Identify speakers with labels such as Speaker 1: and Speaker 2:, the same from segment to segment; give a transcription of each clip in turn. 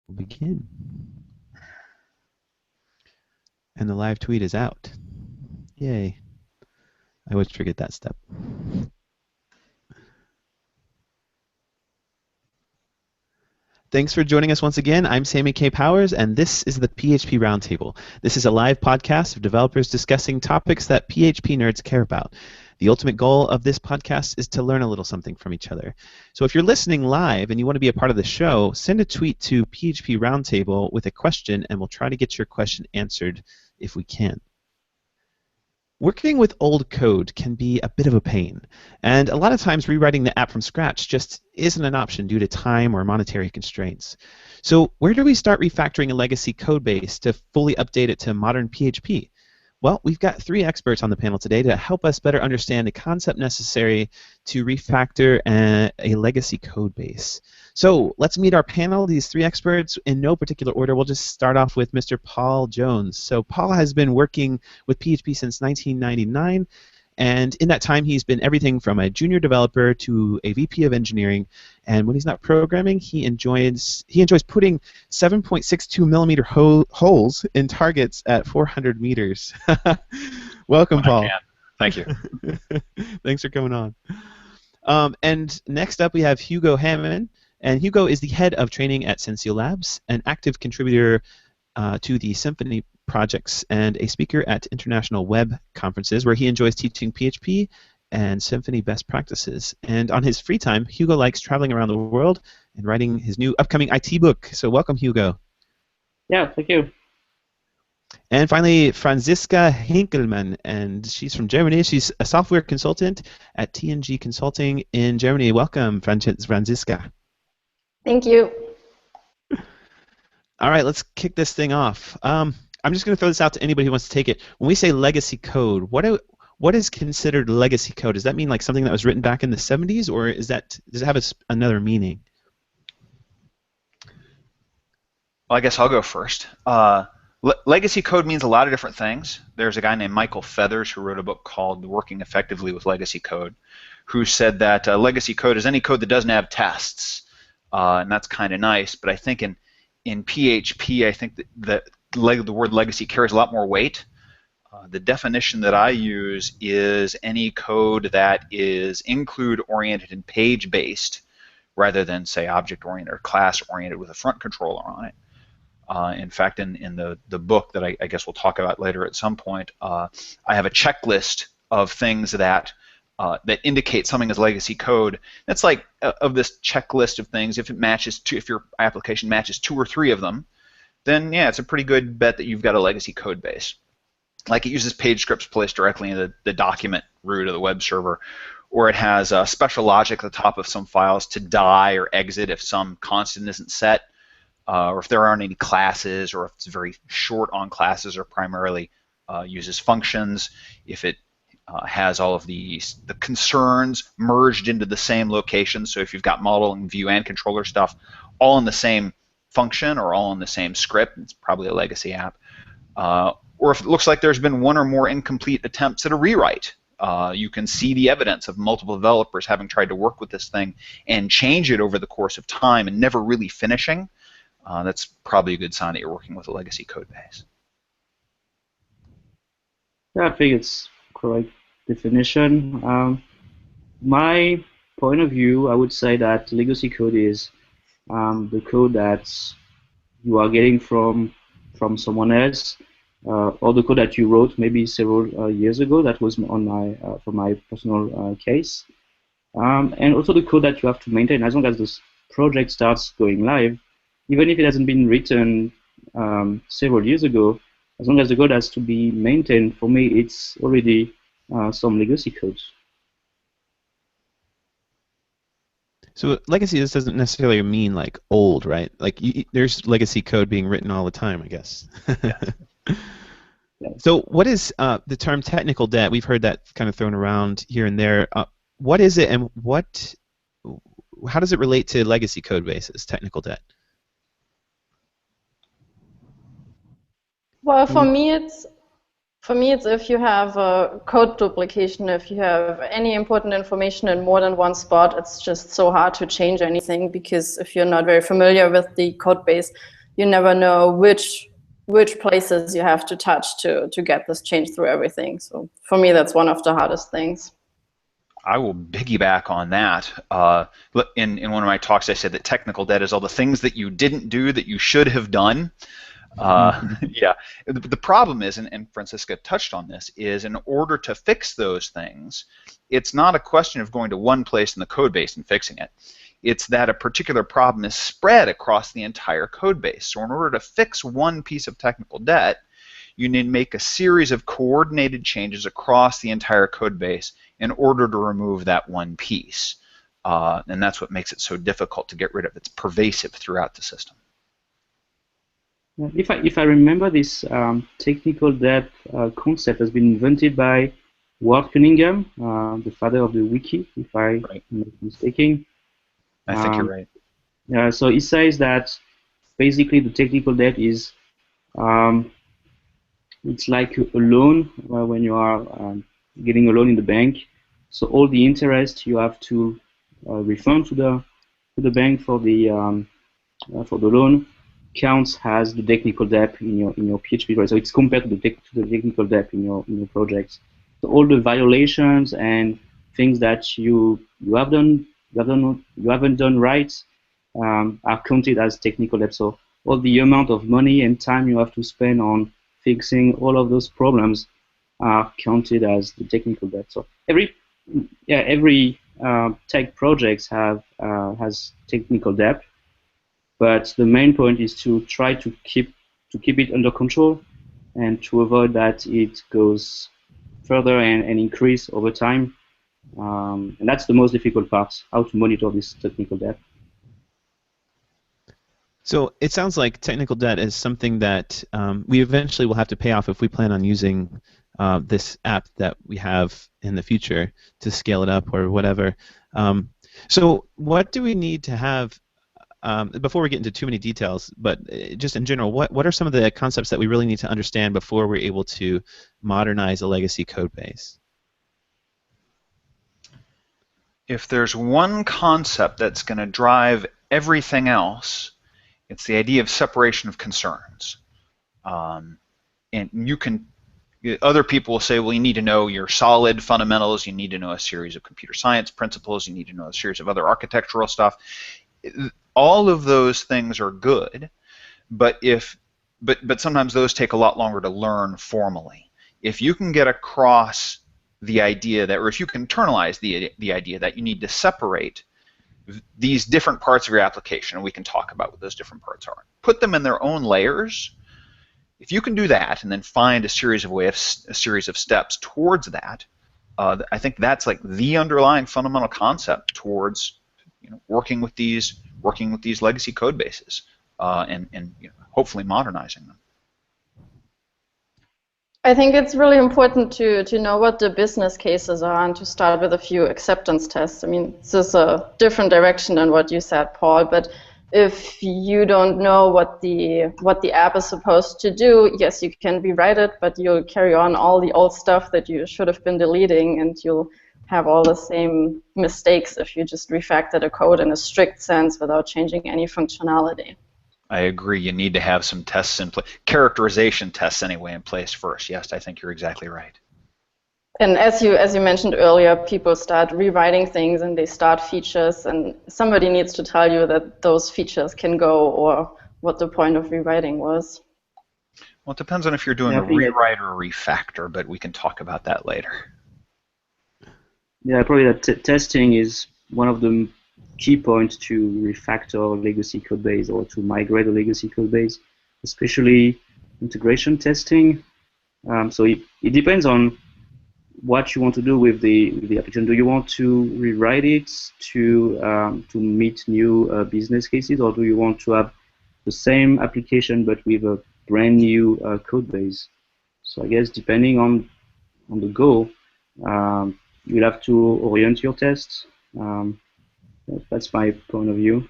Speaker 1: We'll begin. And the live tweet is out. Yay. I always forget that step. Thanks for joining us once again. I'm Sammy K. Powers, and this is the PHP Roundtable. This is a live podcast of developers discussing topics that PHP nerds care about. The ultimate goal of this podcast is to learn a little something from each other. So if you're listening live and you want to be a part of the show, send a tweet to PHP Roundtable with a question, and we'll try to get your question answered if we can. Working with old code can be a bit of a pain, and a lot of times rewriting the app from scratch just isn't an option due to time or monetary constraints. So where do we start refactoring a legacy code base to fully update it to modern PHP? Well, we've got three experts on the panel today to help us better understand the concept necessary to refactor a legacy code base. So let's meet our panel, these three experts, in no particular order. We'll just start off with Mr. Paul Jones. So Paul has been working with PHP since 1999, and in that time he's been everything from a junior developer to a VP of engineering, and when he's not programming, he enjoys putting 7.62 millimeter holes in targets at 400 meters. Welcome, Paul.
Speaker 2: Thank you.
Speaker 1: Thanks for coming on. And next up we have Hugo Hammond. And Hugo is the head of training at Sensio Labs, an active contributor to the Symfony projects, and a speaker at international web conferences where he enjoys teaching PHP and Symfony best practices. And on his free time, Hugo likes traveling around the world and writing his new upcoming IT book. So welcome, Hugo.
Speaker 3: Yeah, thank you.
Speaker 1: And finally, Franziska Hinkelmann, and she's from Germany. She's a software consultant at TNG Consulting in Germany. Welcome, Franziska.
Speaker 4: Thank you.
Speaker 1: All right, let's kick this thing off. I'm just going to throw this out to anybody who wants to take it. When we say legacy code, what is considered legacy code? Does that mean like something that was written back in the 70s, or does it have another meaning?
Speaker 2: Well, I guess I'll go first. Legacy code means a lot of different things. There's a guy named Michael Feathers who wrote a book called Working Effectively with Legacy Code, who said that legacy code is any code that doesn't have tests. And that's kind of nice, but I think in PHP, I think that the word legacy carries a lot more weight. The definition that I use is any code that is include-oriented and page-based rather than, say, object-oriented or class-oriented with a front controller on it. In fact, in the book that I guess we'll talk about later at some point, I have a checklist of things that indicate something as legacy code. That's like of this checklist of things. If your application matches 2 or 3 of them, then yeah, it's a pretty good bet that you've got a legacy code base. Like it uses page scripts placed directly in the document root of the web server, or it has special logic at the top of some files to die or exit if some constant isn't set, or if there aren't any classes, or if it's very short on classes, or primarily uses functions. If it has all of the concerns merged into the same location. So if you've got model and view and controller stuff all in the same function or all in the same script, it's probably a legacy app. Or if it looks like there's been one or more incomplete attempts at a rewrite, you can see the evidence of multiple developers having tried to work with this thing and change it over the course of time and never really finishing. That's probably a good sign that you're working with a legacy code base.
Speaker 3: Yeah, I think it's correct definition. My point of view, I would say that legacy code is the code that you are getting from someone else, or the code that you wrote maybe several years ago. That was for my personal case, and also the code that you have to maintain as long as this project starts going live, even if it hasn't been written several years ago. As long as the code has to be maintained, for me, it's already some legacy code.
Speaker 1: So legacy just doesn't necessarily mean like old, right? Like there's legacy code being written all the time, I guess.
Speaker 3: Yeah. Yeah.
Speaker 1: So what is the term technical debt? We've heard that kind of thrown around here and there. What is it, and how does it relate to legacy code bases, technical debt?
Speaker 4: Well, for me, it's if you have a code duplication, if you have any important information in more than one spot, it's just so hard to change anything, because if you're not very familiar with the code base, you never know which places you have to touch to get this change through everything. So for me, that's one of the hardest things.
Speaker 2: I will piggyback on that. In one of my talks, I said that technical debt is all the things that you didn't do that you should have done. Yeah. The problem is, and Francisca touched on this, is in order to fix those things, it's not a question of going to one place in the code base and fixing it. It's that a particular problem is spread across the entire code base. So in order to fix one piece of technical debt, you need to make a series of coordinated changes across the entire code base in order to remove that one piece. And that's what makes it so difficult to get rid of. It's pervasive throughout the system.
Speaker 3: If I remember, this technical debt concept has been invented by Ward Cunningham, the father of the wiki, if I'm not mistaken.
Speaker 2: I think you're right.
Speaker 3: Yeah, so he says that basically the technical debt is it's like a loan when you are getting a loan in the bank. So all the interest you have to refund to the bank for the loan counts as the technical debt in your PHP project. So it's compared to the technical debt in your projects. So all the violations and things that you haven't done right are counted as technical debt. So all the amount of money and time you have to spend on fixing all of those problems are counted as the technical debt. So every tech projects has technical debt, but the main point is to try to keep it under control and to avoid that it goes further and increase over time. And that's the most difficult part, how to monitor this technical debt.
Speaker 1: So it sounds like technical debt is something that we eventually will have to pay off if we plan on using this app that we have in the future to scale it up or whatever. So what do we need to have, before we get into too many details, but just in general, what are some of the concepts that we really need to understand before we're able to modernize a legacy code base?
Speaker 2: If there's one concept that's going to drive everything else, it's the idea of separation of concerns. And other people will say, well, you need to know your solid fundamentals, you need to know a series of computer science principles, you need to know a series of other architectural stuff. All of those things are good, but sometimes those take a lot longer to learn formally. If you can get across the idea that, or if you can internalize the idea that you need to separate these different parts of your application, and we can talk about what those different parts are, put them in their own layers. If you can do that and then find a series of steps towards that, I think that's like the underlying fundamental concept towards working with these legacy code bases and hopefully modernizing them.
Speaker 4: I think it's really important to know what the business cases are and to start with a few acceptance tests. I mean, this is a different direction than what you said, Paul, but if you don't know what the app is supposed to do, yes, you can rewrite it, but you'll carry on all the old stuff that you should have been deleting, and you'll have all the same mistakes if you just refactor the code in a strict sense without changing any functionality.
Speaker 2: I agree. You need to have some tests in place, characterization tests anyway, in place first. Yes, I think you're exactly right.
Speaker 4: And as you mentioned earlier, people start rewriting things and they start features, and somebody needs to tell you that those features can go or what the point of rewriting was.
Speaker 2: Well, it depends on if you're doing a rewrite or a refactor, but we can talk about that later.
Speaker 3: Yeah, probably that testing is one of the key points to refactor a legacy code base or to migrate a legacy code base, especially integration testing. So it depends on what you want to do with the application. Do you want to rewrite it to meet new business cases, or do you want to have the same application but with a brand new code base? So I guess depending on the goal, you'll have to orient your tests. That's my point of view.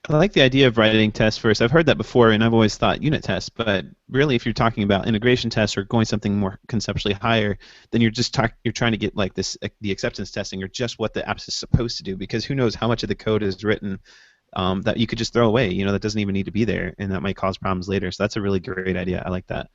Speaker 1: I like the idea of writing tests first. I've heard that before, and I've always thought unit tests. But really, if you're talking about integration tests or going something more conceptually higher, then you're trying to get like the acceptance testing, or just what the app is supposed to do. Because who knows how much of the code is written that you could just throw away. That doesn't even need to be there, and that might cause problems later. So that's a really great idea. I like that.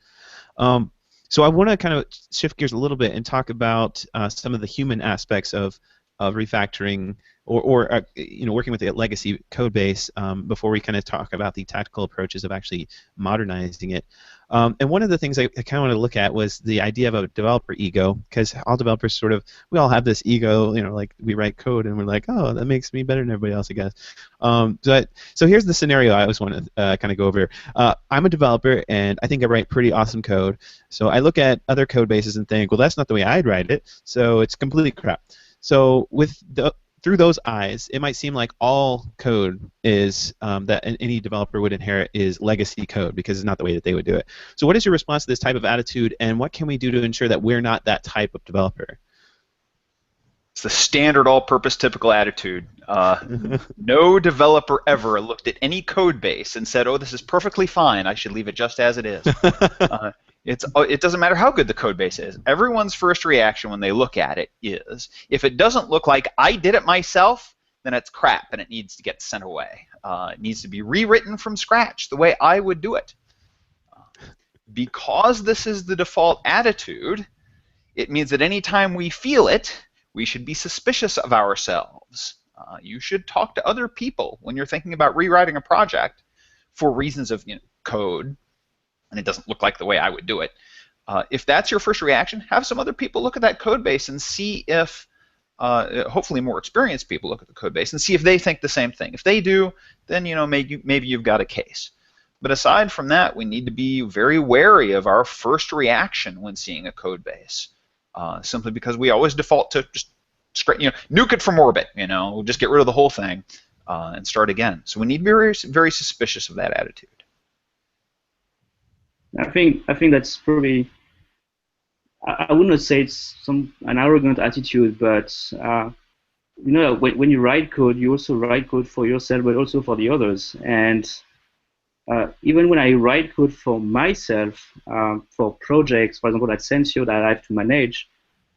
Speaker 1: So I want to kind of shift gears a little bit and talk about some of the human aspects of refactoring or working with the legacy code base before we kind of talk about the tactical approaches of actually modernizing it. And one of the things I kind of want to look at was the idea of a developer ego, because all developers we all have this ego, like we write code and we're like, oh, that makes me better than everybody else, I guess. So here's the scenario I always want to kind of go over. I'm a developer and I think I write pretty awesome code. So I look at other code bases and think, well, that's not the way I'd write it, so it's complete crap. So through those eyes, it might seem like all code is that any developer would inherit is legacy code because it's not the way that they would do it. So what is your response to this type of attitude, and what can we do to ensure that we're not that type of developer?
Speaker 2: It's the standard all-purpose typical attitude. No developer ever looked at any code base and said, oh, this is perfectly fine, I should leave it just as it is. It doesn't matter how good the code base is. Everyone's first reaction when they look at it is, if it doesn't look like I did it myself, then it's crap and it needs to get sent away. It needs to be rewritten from scratch the way I would do it. Because this is the default attitude, it means that any time we feel it, we should be suspicious of ourselves. You should talk to other people when you're thinking about rewriting a project for reasons of code, and it doesn't look like the way I would do it. If that's your first reaction, have some other people look at that code base and see if, hopefully more experienced people look at the code base and see if they think the same thing. If they do, then maybe you've got a case. But aside from that, we need to be very wary of our first reaction when seeing a code base, simply because we always default to just nuke it from orbit. We'll just get rid of the whole thing and start again. So we need to be very, very suspicious of that attitude.
Speaker 3: I think that's probably, I wouldn't say it's an arrogant attitude, but when you write code, you also write code for yourself, but also for the others. And even when I write code for myself, for projects, for example, at Sensio that I have to manage,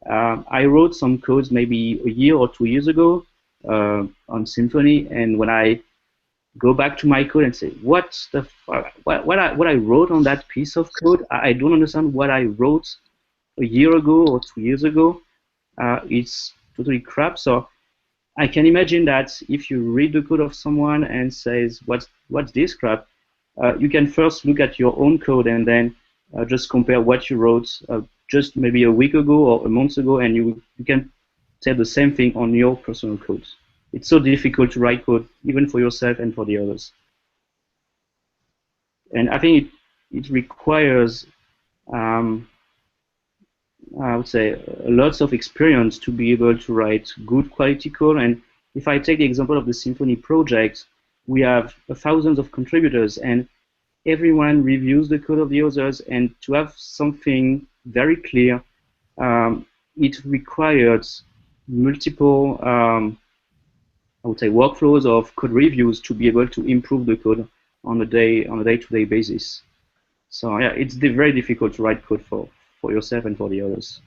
Speaker 3: I wrote some codes maybe a year or 2 years ago on Symfony, and when I go back to my code and say, what I wrote on that piece of code, I don't understand what I wrote a year ago or 2 years ago. It's totally crap. So I can imagine that if you read the code of someone and says, what's this crap, you can first look at your own code and then just compare what you wrote just maybe a week ago or a month ago, and you can say the same thing on your personal code. It's so difficult to write code, even for yourself and for the others. And I think it requires, I would say, lots of experience to be able to write good quality code. And if I take the example of the Symfony project, we have thousands of contributors, and everyone reviews the code of the others. And to have something very clear, it requires multiple I would say workflows of code reviews to be able to improve the code on a day-to-day basis. So yeah, it's very difficult to write code for yourself and for the others.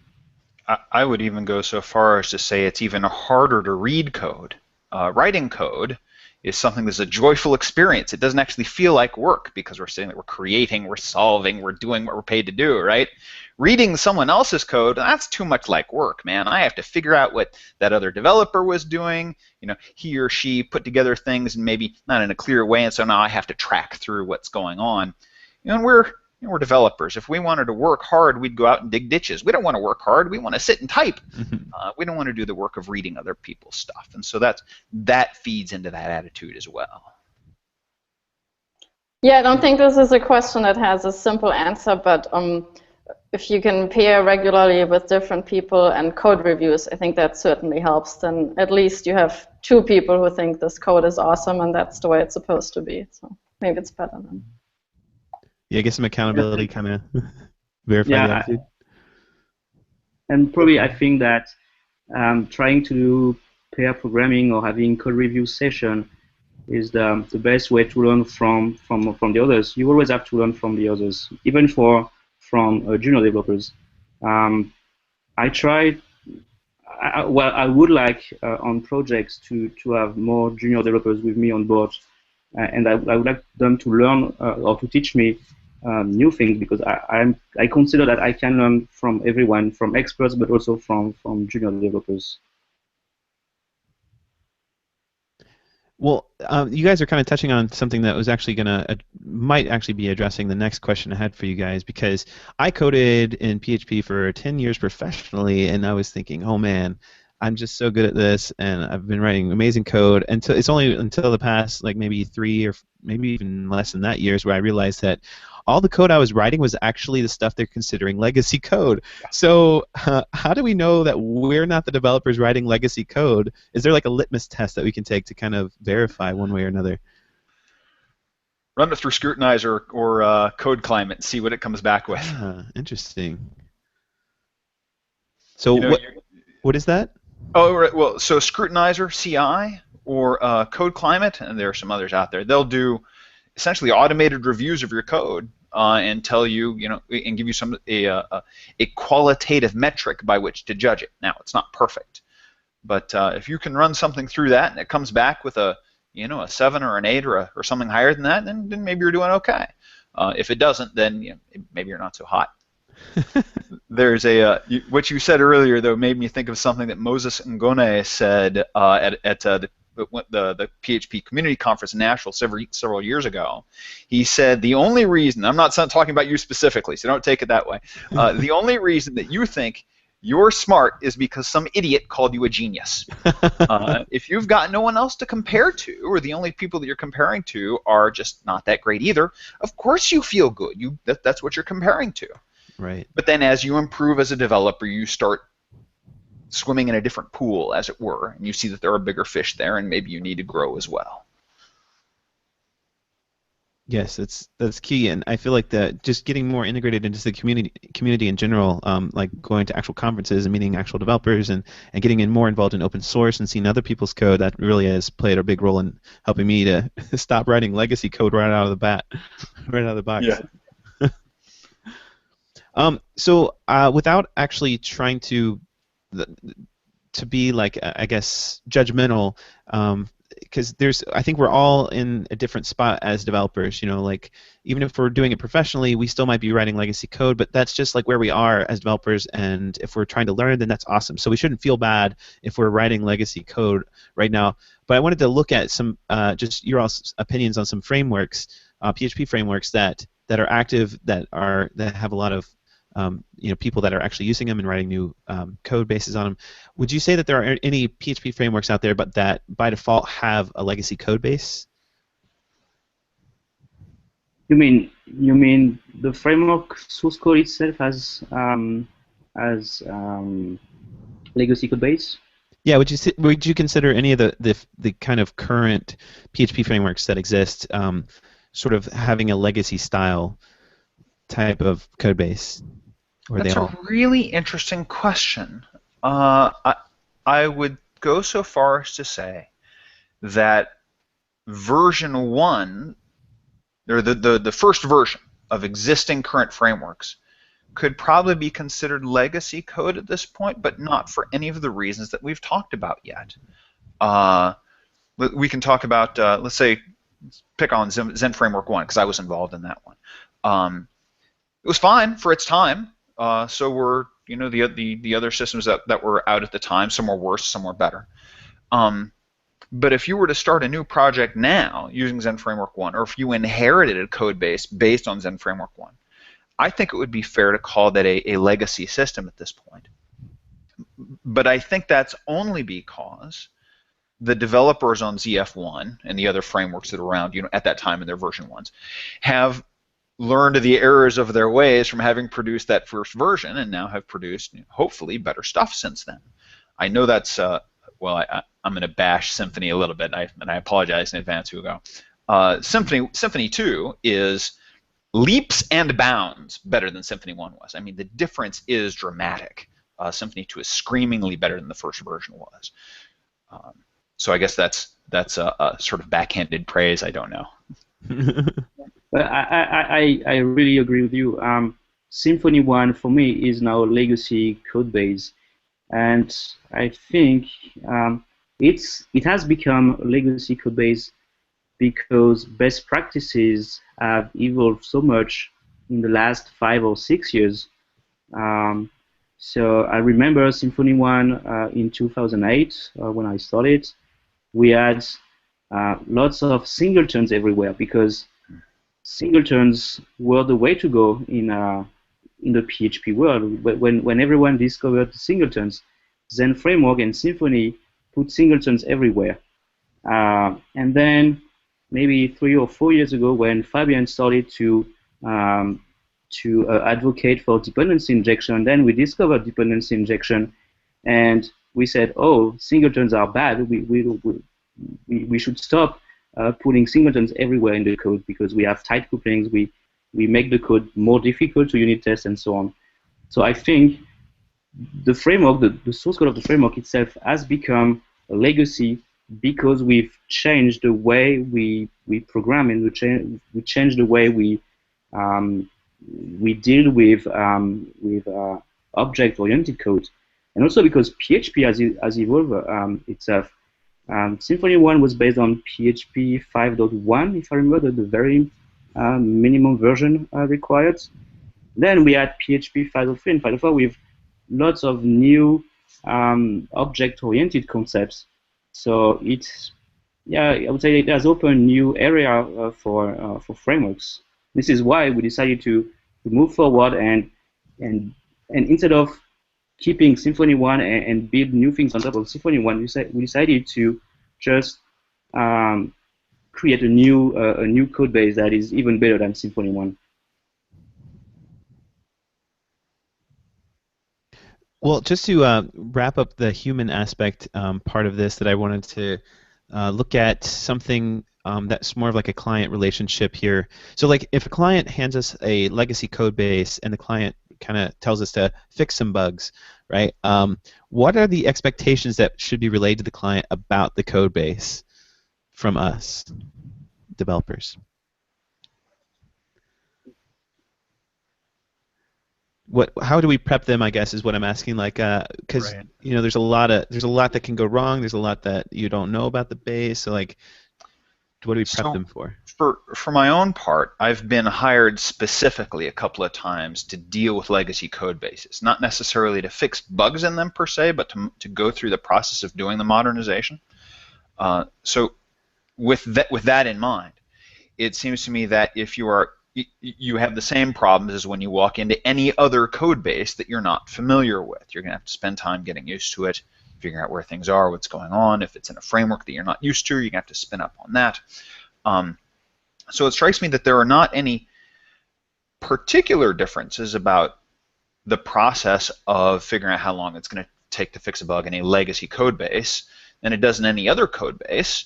Speaker 2: I would even go so far as to say it's even harder to read code. Writing code is something that's a joyful experience. It doesn't actually feel like work because we're saying that we're creating, we're solving, we're doing what we're paid to do, right? Reading someone else's code, that's too much like work, man. I have to figure out what that other developer was doing. He or she put together things and maybe not in a clear way, and so now I have to track through what's going on. And we're developers. If we wanted to work hard, we'd go out and dig ditches. We don't want to work hard. We want to sit and type. We don't want to do the work of reading other people's stuff. And so that feeds into that attitude as well.
Speaker 4: Yeah, I don't think this is a question that has a simple answer, but if you can pair regularly with different people and code reviews, I think that certainly helps. Then at least you have two people who think this code is awesome and that's the way it's supposed to be. So maybe it's better then.
Speaker 1: Yeah, get some accountability, kind of verify the attitude.
Speaker 3: And probably I think that trying to do pair programming or having code review session is the best way to learn from the others. You always have to learn from the others, even from junior developers. I well, I would like on projects to have more junior developers with me on board, and I would like them to learn or to teach me new things, because I consider that I can learn from everyone, from experts, but also from junior developers.
Speaker 1: Well, you guys are kind of touching on something that was actually might actually be addressing the next question I had for you guys, because I coded in PHP for 10 years professionally, and I was thinking, oh man, I'm just so good at this, and I've been writing amazing code. Until it's only until the past like maybe 3 or maybe even less than that years where I realized that all the code I was writing was actually the stuff they're considering legacy code. So how do we know that we're not the developers writing legacy code? Is there like a litmus test that we can take to kind of verify one way or another?
Speaker 2: Run it through Scrutinizer or Code Climate and see what it comes back with.
Speaker 1: Interesting. So what is that?
Speaker 2: Oh, right. Well, so Scrutinizer, CI, or Code Climate, and there are some others out there. They'll do essentially automated reviews of your code and tell you, and give you a qualitative metric by which to judge it. Now, it's not perfect, but if you can run something through that and it comes back with a 7 or an 8 or something higher than that, then maybe you're doing okay. If it doesn't, then maybe you're not so hot. There's what you said earlier, though, made me think of something that Moses Ngone said at the PHP community conference in Nashville several years ago. He said the only reason, I'm not talking about you specifically, so don't take it that way, the only reason that you think you're smart is because some idiot called you a genius. If you've got no one else to compare to, or the only people that you're comparing to are just not that great either, of course you feel good. That's what you're comparing to.
Speaker 1: Right.
Speaker 2: But then as you improve as a developer, you start swimming in a different pool, as it were, and you see that there are bigger fish there, and maybe you need to grow as well.
Speaker 1: Yes, that's key, and I feel like that just getting more integrated into the community in general, like going to actual conferences and meeting actual developers and getting more involved in open source and seeing other people's code, that really has played a big role in helping me to stop writing legacy code right out of the box.
Speaker 2: Yeah.
Speaker 1: So without actually trying to be like, I guess, judgmental, because I think we're all in a different spot as developers. Like even if we're doing it professionally, we still might be writing legacy code, but that's just like where we are as developers. And if we're trying to learn, then that's awesome. So we shouldn't feel bad if we're writing legacy code right now. But I wanted to look at some just your all's opinions on some frameworks, PHP frameworks that are active, that have a lot of people that are actually using them and writing new code bases on them. Would you say that there are any PHP frameworks out there, but that by default have a legacy code base?
Speaker 3: You mean the framework source code itself as legacy code base?
Speaker 1: Yeah. Would you consider any of the kind of current PHP frameworks that exist sort of having a legacy style type of code base?
Speaker 2: That's a really interesting question. I would go so far as to say that version 1, or the first version of existing current frameworks, could probably be considered legacy code at this point, but not for any of the reasons that we've talked about yet. We can talk about, let's pick on Zen Framework 1, because I was involved in that one. It was fine for its time. So were the other systems that were out at the time. Some were worse, some were better. But if you were to start a new project now using Zen Framework 1, or if you inherited a code base based on Zen Framework 1, I think it would be fair to call that a legacy system at this point. But I think that's only because the developers on ZF1 and the other frameworks that are around at that time in their version 1s have learned the errors of their ways from having produced that first version, and now have produced hopefully better stuff since then. I know that's well, I'm going to bash Symfony a little bit, and I apologize in advance, Hugo. Symfony 2 is leaps and bounds better than Symfony 1 was. I mean, the difference is dramatic. Symfony 2 is screamingly better than the first version was. So I guess that's a sort of backhanded praise. I don't know.
Speaker 3: But I really agree with you. Symfony 1 for me is now a legacy code base, And I think it has become a legacy code base because best practices have evolved so much in the last 5 or 6 years. Um, so I remember Symfony 1 in 2008 when I started. We had lots of singletons everywhere because singletons were the way to go in the PHP world. When everyone discovered singletons, Zen Framework and Symfony put singletons everywhere. And then maybe 3 or 4 years ago, when Fabian started um, to advocate for dependency injection, then we discovered dependency injection, and we said, "Oh, singletons are bad. We should stop putting singletons everywhere in the code because we have tight couplings. We make the code more difficult to unit test and so on." So I think the framework, the source code of the framework itself has become a legacy because we've changed the way we program and we changed the way we deal with object-oriented code, and also because PHP has evolved itself. Symfony 1 was based on PHP 5.1, if I remember, the very minimum version required. Then we had PHP 5.3 and 5.4 with lots of new object-oriented concepts. So it's, yeah, I would say it has opened a new area for frameworks. This is why we decided to move forward and instead of keeping Symfony 1 and build new things on top of Symfony 1, we decided to just create a new code base that is even better than Symfony 1.
Speaker 1: Well, just to wrap up the human aspect part of this, that I wanted to look at something that's more of like a client relationship here. So, like, if a client hands us a legacy code base and the client kind of tells us to fix some bugs, right? What are the expectations that should be relayed to the client about the code base from us, developers? How do we prep them, I guess, is what I'm asking. Like, because
Speaker 2: Right.
Speaker 1: there's a lot that can go wrong. There's a lot that you don't know about the base. So, like, what do we prep
Speaker 2: So
Speaker 1: them for?
Speaker 2: for my own part, I've been hired specifically a couple of times to deal with legacy code bases, not necessarily to fix bugs in them per se, but to go through the process of doing the modernization. So with that in mind, it seems to me that if you have the same problems as when you walk into any other code base that you're not familiar with. You're going to have to spend time getting used to it, figuring out where things are, what's going on. If it's in a framework that you're not used to, you're going to have to spin up on that. So it strikes me that there are not any particular differences about the process of figuring out how long it's going to take to fix a bug in a legacy code base than it does in any other code base,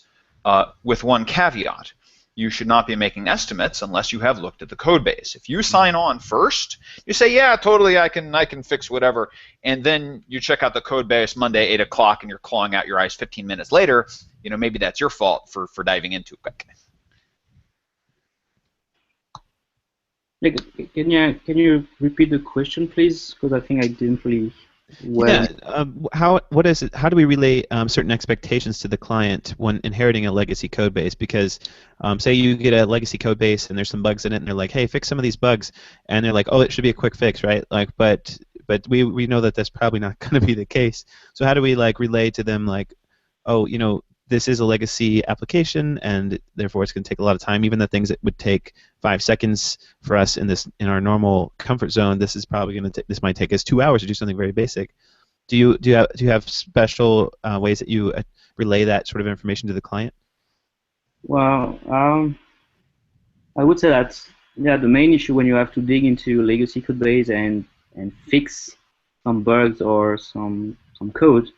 Speaker 2: with one caveat. You should not be making estimates unless you have looked at the code base. If you sign on first, you say, yeah, totally, I can fix whatever, and then you check out the code base Monday, 8 o'clock, and you're clawing out your eyes 15 minutes later, maybe that's your fault for diving into it.
Speaker 3: Like, can you repeat the question, please? Because I think I didn't really well.
Speaker 1: Yeah. How do we relay certain expectations to the client when inheriting a legacy code base? Because say you get a legacy code base and there's some bugs in it, and they're like, hey, fix some of these bugs, and they're like, oh, it should be a quick fix, right? Like, but we know that that's probably not going to be the case. So how do we like relay to them like, oh, this is a legacy application, and therefore it's going to take a lot of time. Even the things that would take 5 seconds for us in our normal comfort zone, this is probably going to this might take us 2 hours to do something very basic. Do you have special ways that you relay that sort of information to the client?
Speaker 3: Well, I would say that the main issue when you have to dig into legacy code base and fix some bugs or some code.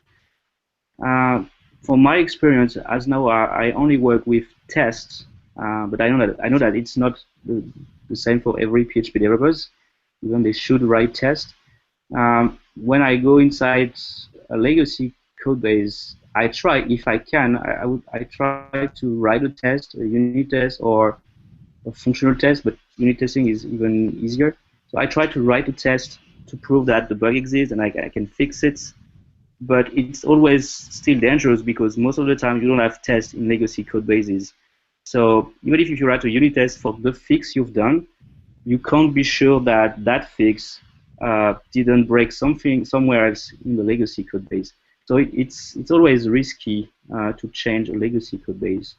Speaker 3: From my experience, as now I only work with tests, but I know that it's not the same for every PHP developers. Even they should write tests. When I go inside a legacy code base, I try, if I can, I try to write a test, a unit test, or a functional test, but unit testing is even easier. So I try to write a test to prove that the bug exists and I can fix it. but it's always still dangerous because most of the time you don't have tests in legacy code bases. So even if you write a unit test for the fix you've done, you can't be sure that that fix didn't break something somewhere else in the legacy code base. So it's always risky to change a legacy code base.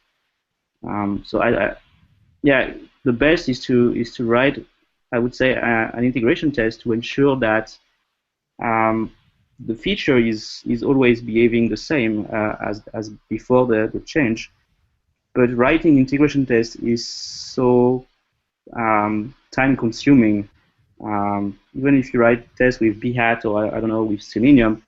Speaker 3: Yeah, the best is to write, I would say, an integration test to ensure that the feature is always behaving the same as before the change. But writing integration tests is so time consuming. Even if you write tests with Behat or I don't know with Selenium,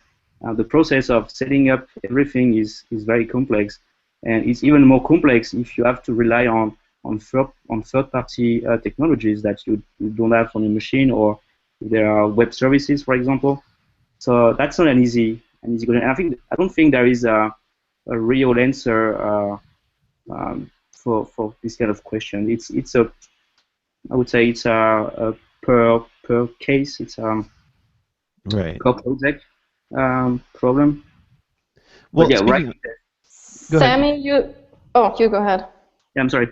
Speaker 3: the process of setting up everything is very complex, and it's even more complex if you have to rely on third-party technologies that you don't have on your machine, or if there are web services, for example. So that's not an easy question. I don't think there is a real answer for this kind of question. It's a I would say it's a per case. It's
Speaker 1: Right.
Speaker 3: per project problem. But
Speaker 1: Well,
Speaker 3: yeah, right.
Speaker 1: speaking of, go ahead.
Speaker 4: Sammy, you go ahead.
Speaker 3: Yeah, I'm sorry.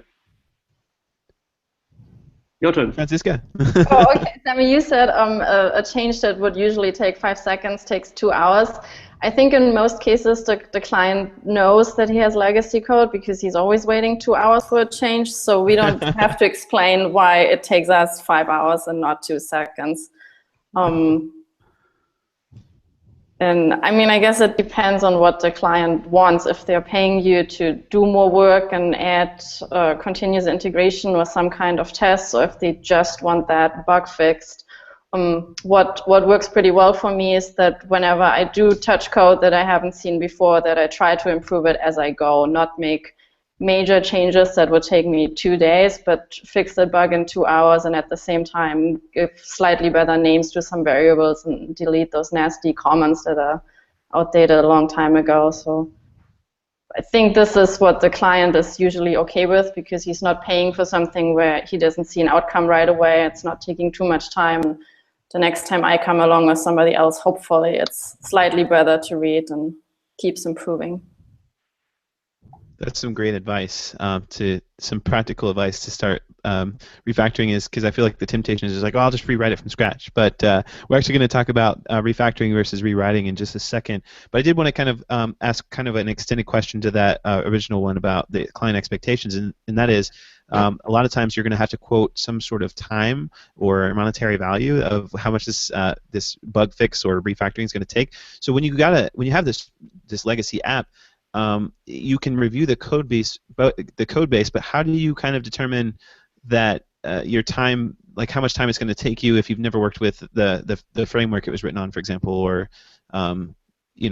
Speaker 3: Your turn.
Speaker 1: Francisca.
Speaker 4: Oh, okay. Sammy, you said a change that would usually take 5 seconds takes 2 hours. I think in most cases the client knows that he has legacy code because he's always waiting 2 hours for a change. So we don't have to explain why it takes us 5 hours and not 2 seconds. And I mean, I guess it depends on what the client wants. If they're paying you to do more work and add continuous integration or some kind of tests, or if they just want that bug fixed. What works pretty well for me is that whenever I do touch code that I haven't seen before, that I try to improve it as I go, not make major changes that would take me 2 days, but fix the bug in 2 hours, and at the same time give slightly better names to some variables and delete those nasty comments that are outdated a long time ago. So I think this is what the client is usually okay with, because he's not paying for something where he doesn't see an outcome right away. It's not taking too much time. The next time I come along or somebody else, hopefully it's slightly better to read and keeps improving.
Speaker 1: That's some great advice. To some practical advice to start refactoring is, because I feel like the temptation is just like, oh, I'll just rewrite it from scratch. But we're actually going to talk about refactoring versus rewriting in just a second. But I did want to kind of ask kind of an extended question to that original one about the client expectations, and that is, a lot of times you're going to have to quote some sort of time or monetary value of how much this bug fix or refactoring is going to take. So when you have this legacy app, you can review the code base, but how do you kind of determine that your time, like how much time it's going to take you if you've never worked with the framework it was written on, for example, or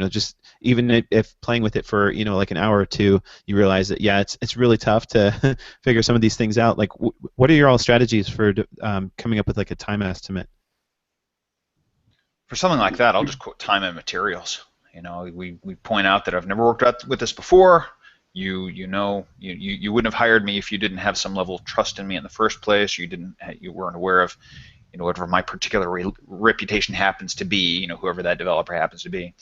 Speaker 1: just even if playing with it for like an hour or two, you realize that it's really tough to figure some of these things out. Like, what are your all strategies for coming up with like a time estimate?
Speaker 2: For something like that, I'll just quote time and materials. We point out that I've never worked with this before. You wouldn't have hired me if you didn't have some level of trust in me in the first place. You weren't aware of whatever my particular reputation happens to be. Whoever that developer happens to be.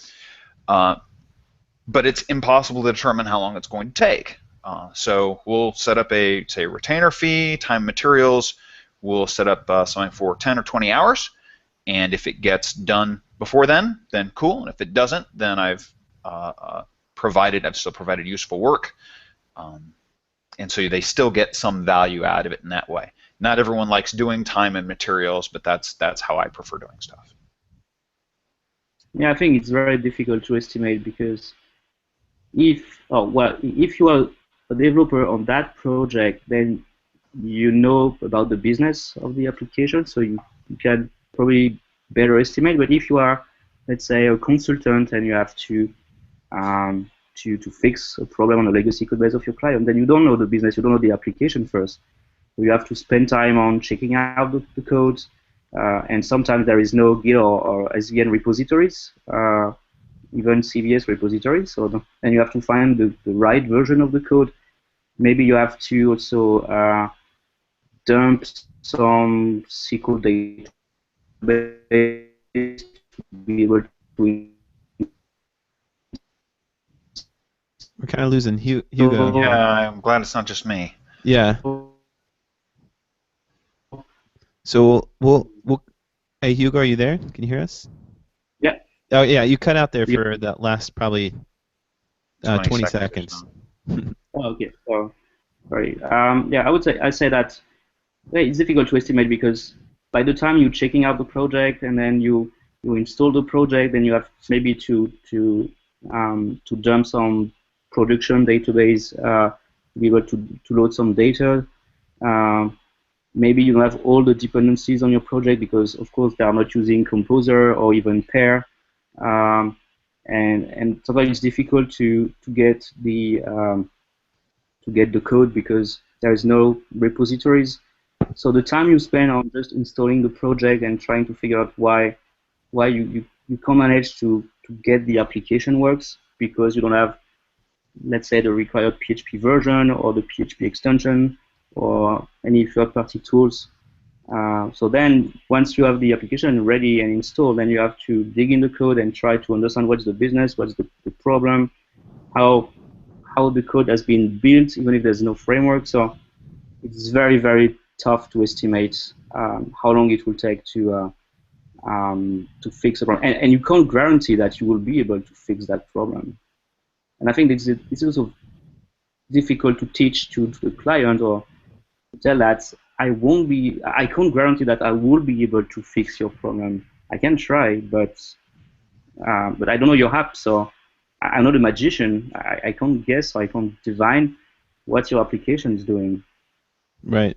Speaker 2: But it's impossible to determine how long it's going to take. So we'll set up a retainer fee, time, materials. We'll set up something for 10 or 20 hours. And if it gets done before then cool. And if it doesn't, then I've still provided useful work. And so they still get some value out of it in that way. Not everyone likes doing time and materials, but that's how I prefer doing stuff.
Speaker 3: Yeah, I think it's very difficult to estimate, because if you are a developer on that project, then you know about the business of the application, so you can probably better estimate. But if you are, let's say, a consultant and you have to fix a problem on the legacy code base of your client, then you don't know the business, you don't know the application first. So you have to spend time on checking out the code, and sometimes there is no Git or SVN repositories, even CVS repositories. So then you have to find the right version of the code. Maybe you have to also dump some SQL database to be able to
Speaker 1: We're kind of losing Hugo
Speaker 2: Yeah,
Speaker 1: here.
Speaker 2: I'm glad it's not just me.
Speaker 1: Yeah. So we'll. Hey Hugo, are you there? Can you hear us?
Speaker 3: Yeah.
Speaker 1: Oh yeah, you cut out there
Speaker 3: Yeah.
Speaker 1: for that last probably
Speaker 2: 20
Speaker 1: 20
Speaker 2: seconds or
Speaker 1: seconds.
Speaker 2: so.
Speaker 3: Oh, okay. So sorry. Yeah, I say that it's difficult to estimate because by the time you're checking out the project and then you install the project, then you have maybe to dump some production database, to be able to load some data. Um, Maybe you don't have all the dependencies on your project because, of course, they are not using Composer or even Pair. Um, and sometimes it's difficult to get the code because there is no repositories. So the time you spend on just installing the project and trying to figure out why you can't manage to get the application works because you don't have, let's say, the required PHP version or the PHP extension or any third-party tools. So then once you have the application ready and installed, then you have to dig in the code and try to understand what's the business, what's the problem, how the code has been built, even if there's no framework. So it's very, very tough to estimate how long it will take to fix a problem. And you can't guarantee that you will be able to fix that problem. And I think it's also difficult to teach to the client or to tell that I can't guarantee that I will be able to fix your problem. I can try, but I don't know your app, so I'm not a magician. I can't guess or I can't divine what your application is doing.
Speaker 1: Right.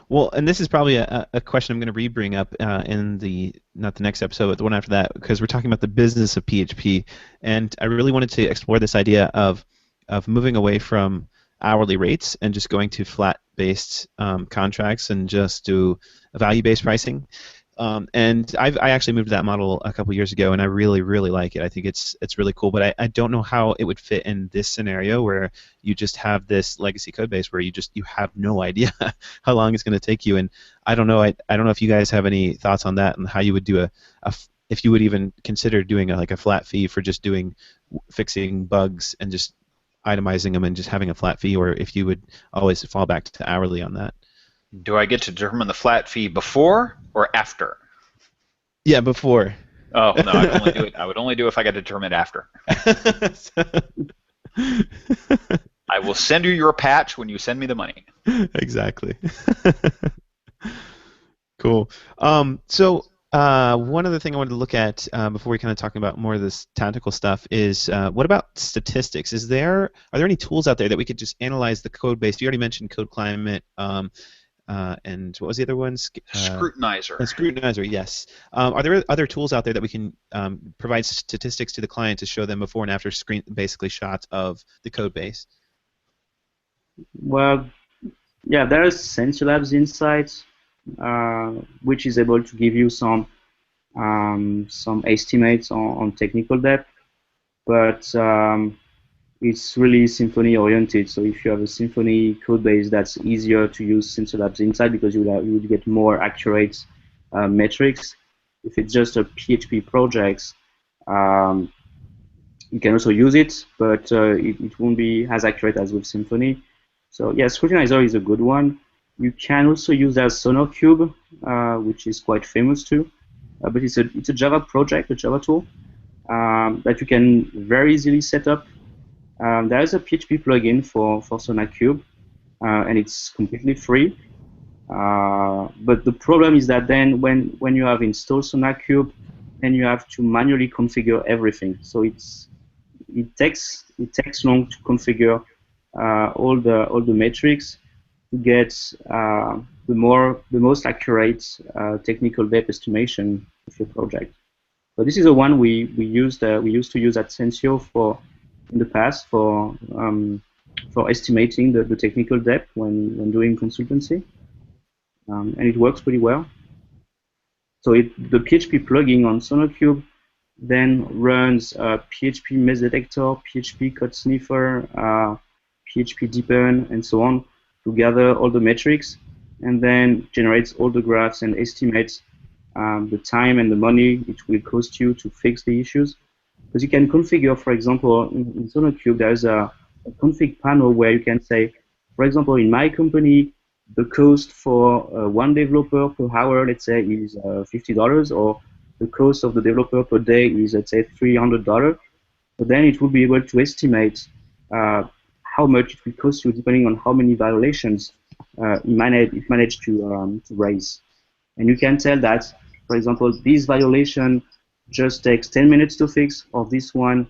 Speaker 1: Well, and this is probably a question I'm going to re-bring up in the not the next episode, but the one after that, because we're talking about the business of PHP, and I really wanted to explore this idea of moving away from hourly rates and just going to flat-based contracts and just do value-based pricing. And I actually moved to that model a couple years ago, and I really, really like it. I think it's really cool, but I don't know how it would fit in this scenario where you just have this legacy code base where you have no idea how long it's going to take you. And I don't know I don't know if you guys have any thoughts on that and how you would do if you would even consider doing like a flat fee for just doing fixing bugs and just itemizing them and just having a flat fee, or if you would always fall back to hourly on that.
Speaker 2: Do I get to determine the flat fee before or after?
Speaker 1: Yeah, before.
Speaker 2: Oh no, I'd only do it. I would only do it if I got to determine it after. I will send you your patch when you send me the money.
Speaker 1: Exactly. Cool. So one other thing I wanted to look at before we kind of talking about more of this tactical stuff is what about statistics? Are there any tools out there that we could just analyze the code base? You already mentioned Code Climate. And what was the other one?
Speaker 2: Scrutinizer.
Speaker 1: A scrutinizer, yes. Are there other tools out there that we can provide statistics to the client to show them before and after screen, basically shots of the code base?
Speaker 3: Well, yeah, there's SensorLabs Insights, which is able to give you some estimates on technical depth, but it's really Symfony oriented. So if you have a Symfony code base, that's easier to use SensorLabs Insight because you would get more accurate metrics. If it's just a PHP project, um, you can also use it, but it won't be as accurate as with Symfony. So yeah, Scrutinizer is a good one. You can also use that SonarCube, which is quite famous too. But it's a Java project, a Java tool that you can very easily set up. There is a PHP plugin for SonarCube, and it's completely free. But the problem is that then when you have installed SonarCube, then you have to manually configure everything. So it takes long to configure all the metrics to get the most accurate technical depth estimation of your project. So this is the one we used to use at Sensio in the past for estimating the technical depth when doing consultancy, and it works pretty well. So the PHP plugin on SonarCube then runs PHP mess detector, PHP code sniffer, PHP deepen, and so on to gather all the metrics, and then generates all the graphs and estimates the time and the money it will cost you to fix the issues. because you can configure, for example, in SonarCube, there's a config panel where you can say, for example, in my company, the cost for one developer per hour, let's say, is $50, or the cost of the developer per day is, let's say, $300. So then it will be able to estimate how much it will cost you depending on how many violations it managed to raise. And you can tell that, for example, this violation just takes 10 minutes to fix, or this one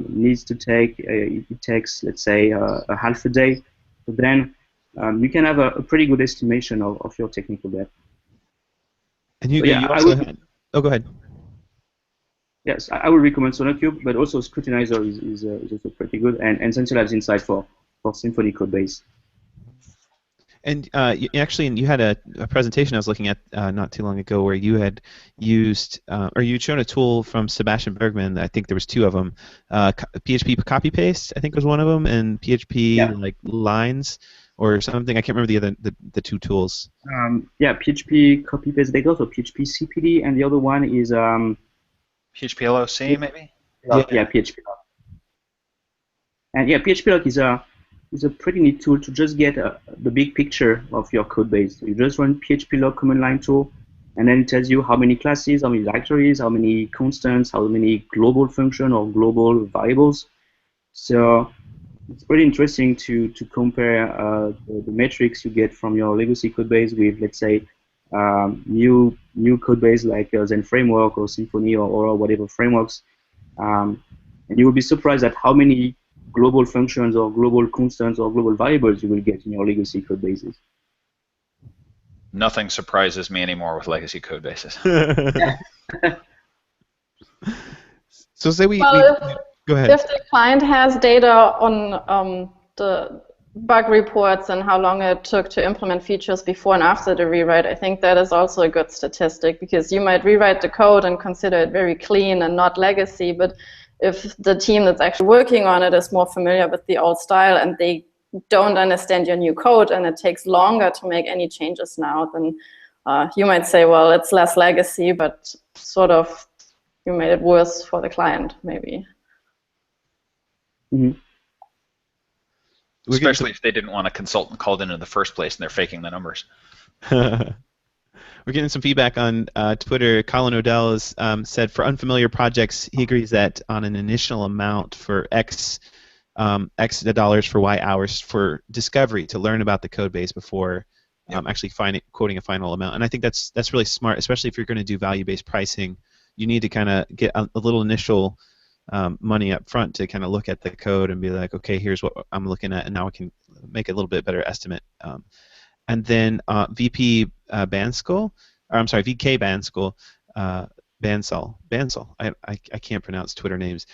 Speaker 3: needs to take, it takes, let's say, a half a day. So then you can have a pretty good estimation of your technical debt.
Speaker 1: And you,
Speaker 3: So yeah,
Speaker 1: you also had, oh, go ahead.
Speaker 3: Yes, I would recommend SonarCube, but also Scrutinizer is also pretty good, and Centralized Insight for Symfony Codebase.
Speaker 1: And you had a presentation I was looking at not too long ago where you had used, or you'd shown a tool from Sebastian Bergman. I think there was two of them. PHP copy paste, I think was one of them, and PHP like lines or something. I can't remember the two tools.
Speaker 3: PHP copy paste. They go for PHP CPD, and the other one is
Speaker 2: PHP LOC maybe.
Speaker 3: Yeah, PHP lock. And yeah, PHP lock is a pretty neat tool to just get the big picture of your code base. So you just run PHP log command line tool, and then it tells you how many classes, how many directories, how many constants, how many global function or global variables. So it's pretty interesting to compare the metrics you get from your legacy code base with, let's say, new code base like Zen Framework or Symfony or whatever frameworks. And you will be surprised at how many global functions or global constants or global variables you will get in your legacy code bases.
Speaker 2: Nothing surprises me anymore with legacy code bases.
Speaker 1: So say we go ahead.
Speaker 4: If the client has data on the bug reports and how long it took to implement features before and after the rewrite, I think that is also a good statistic, because you might rewrite the code and consider it very clean and not legacy, but if the team that's actually working on it is more familiar with the old style and they don't understand your new code and it takes longer to make any changes now, then you might say, well, it's less legacy, but sort of you made it worse for the client, maybe.
Speaker 3: Mm-hmm.
Speaker 2: Especially if they didn't want a consultant called in the first place and they're faking the numbers.
Speaker 1: We're getting some feedback on Twitter. Colin O'Dell has said for unfamiliar projects, he agrees that on an initial amount for X dollars for Y hours for discovery to learn about the code base before actually quoting a final amount. And I think that's really smart, especially if you're going to do value-based pricing. You need to kind of get a little initial money up front to kind of look at the code and be like, okay, here's what I'm looking at, and now I can make a little bit better estimate. And then VP Banskol, or I'm sorry, VK Banskol, Bansal, I can't pronounce Twitter names,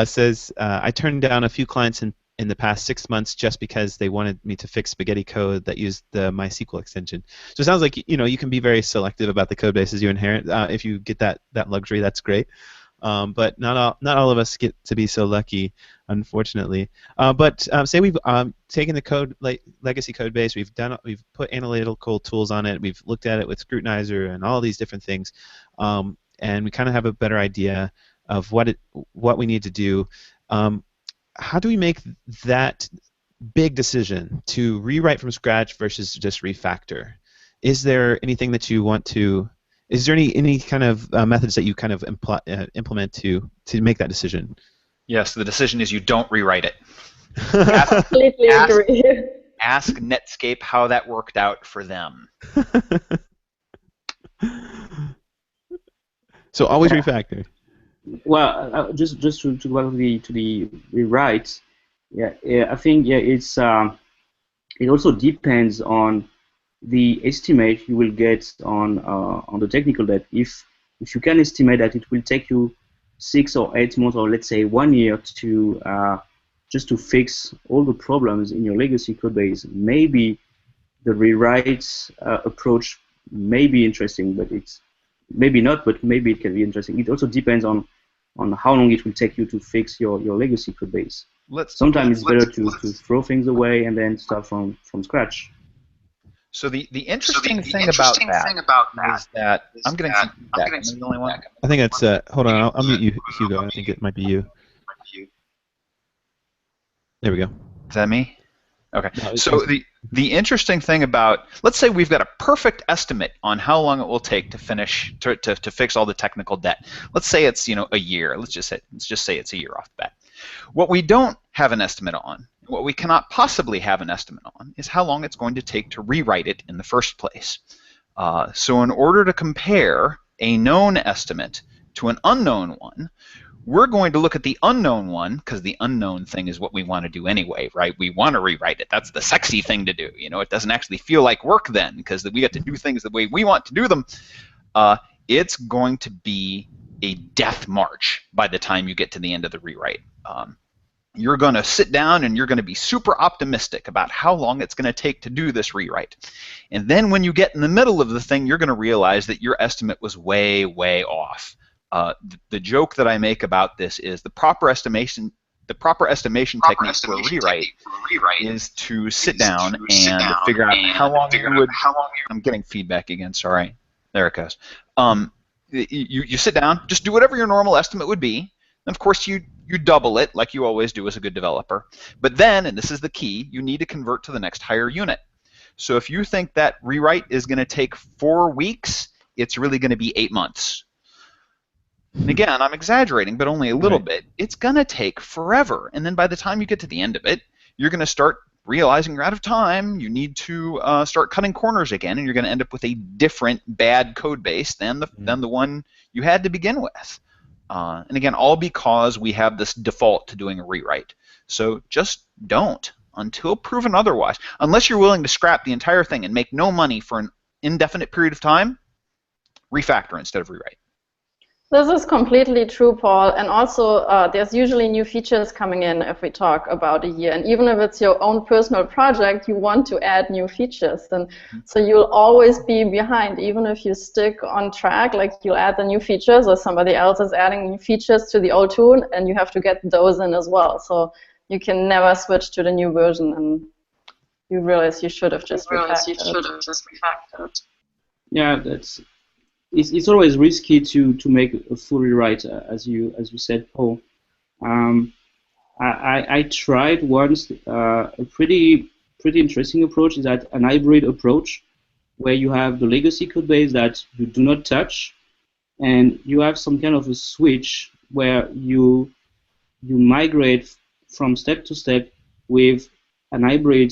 Speaker 1: says, I turned down a few clients in the past 6 months just because they wanted me to fix spaghetti code that used the MySQL extension. So it sounds like you can be very selective about the code bases you inherit. If you get that luxury, that's great. But not all of us get to be so lucky, unfortunately. But say we've taken the legacy code base, we've put analytical tools on it, we've looked at it with Scrutinizer and all these different things, and we kind of have a better idea of what we need to do. How do we make that big decision to rewrite from scratch versus just refactor? Is there anything that you want to? Is there any kind of methods that you kind of implement to make that decision?
Speaker 2: Yes, the decision is you don't rewrite it.
Speaker 4: Completely agree.
Speaker 2: Ask Netscape how that worked out for them.
Speaker 1: So always refactor.
Speaker 3: Well, just to go to the rewrites, I think it's it also depends on the estimate you will get on the technical debt. If you can estimate that it will take you 6 or 8 months, or let's say 1 year to just to fix all the problems in your legacy code base, maybe the rewrites approach may be interesting, but it's maybe not. But maybe it can be interesting. It also depends on how long it will take you to fix your legacy code base. Sometimes it's better to throw things away and then start from scratch.
Speaker 2: So the interesting thing about that is that I'm getting some feedback. Am I the only one?
Speaker 1: I think it's, hold on, I'll mute you, Hugo. I think it might be you. There we go.
Speaker 2: Is that me? Okay.
Speaker 1: No,
Speaker 2: So the interesting thing about, let's say we've got a perfect estimate on how long it will take to finish to fix all the technical debt. Let's say it's a year. Let's just say it's a year off the bat. What we don't have an estimate on, what we cannot possibly have an estimate on, is how long it's going to take to rewrite it in the first place. So in order to compare a known estimate to an unknown one, we're going to look at the unknown one, because the unknown thing is what we want to do anyway, right? We want to rewrite it. That's the sexy thing to do. It doesn't actually feel like work then, because we get to do things the way we want to do them. It's going to be a death march by the time you get to the end of the rewrite. You're going to sit down and you're going to be super optimistic about how long it's going to take to do this rewrite. And then when you get in the middle of the thing, you're going to realize that your estimate was way, way off. The joke that I make about this is the proper estimation technique for a rewrite is to sit down and figure out how long you would. I'm getting feedback again. Sorry. There it goes. You sit down, just do whatever your normal estimate would be. And of course, you double it like you always do as a good developer. But then, and this is the key, you need to convert to the next higher unit. So if you think that rewrite is going to take 4 weeks, it's really going to be 8 months. And again, I'm exaggerating, but only a little bit. It's going to take forever. And then by the time you get to the end of it, you're going to start realizing you're out of time. You need to start cutting corners again, and you're going to end up with a different bad code base than the one you had to begin with. And again, all because we have this default to doing a rewrite. So just don't until proven otherwise. Unless you're willing to scrap the entire thing and make no money for an indefinite period of time, refactor instead of rewrite.
Speaker 4: This is completely true, Paul. And also, there's usually new features coming in if we talk about a year. And even if it's your own personal project, you want to add new features. And so you'll always be behind, even if you stick on track, like you'll add the new features or somebody else is adding new features to the old tool, and you have to get those in as well. So you can never switch to the new version, and you realize you should have just refactored.
Speaker 3: Yeah, it's always risky to make a full rewrite, as you said, Paul. I tried once a pretty interesting approach, is that an hybrid approach where you have the legacy code base that you do not touch, and you have some kind of a switch where you migrate from step to step with an hybrid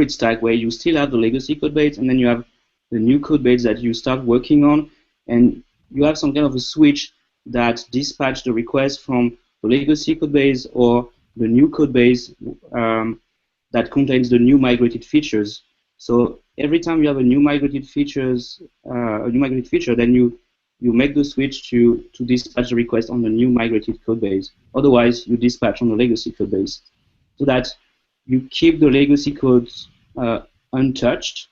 Speaker 3: stack where you still have the legacy code base, and then you have the new code base that you start working on, and you have some kind of a switch that dispatch the request from the legacy code base or the new code base that contains the new migrated features. So every time you have a new migrated feature, then you make the switch to dispatch the request on the new migrated code base. Otherwise, you dispatch on the legacy code base, so that you keep the legacy code untouched,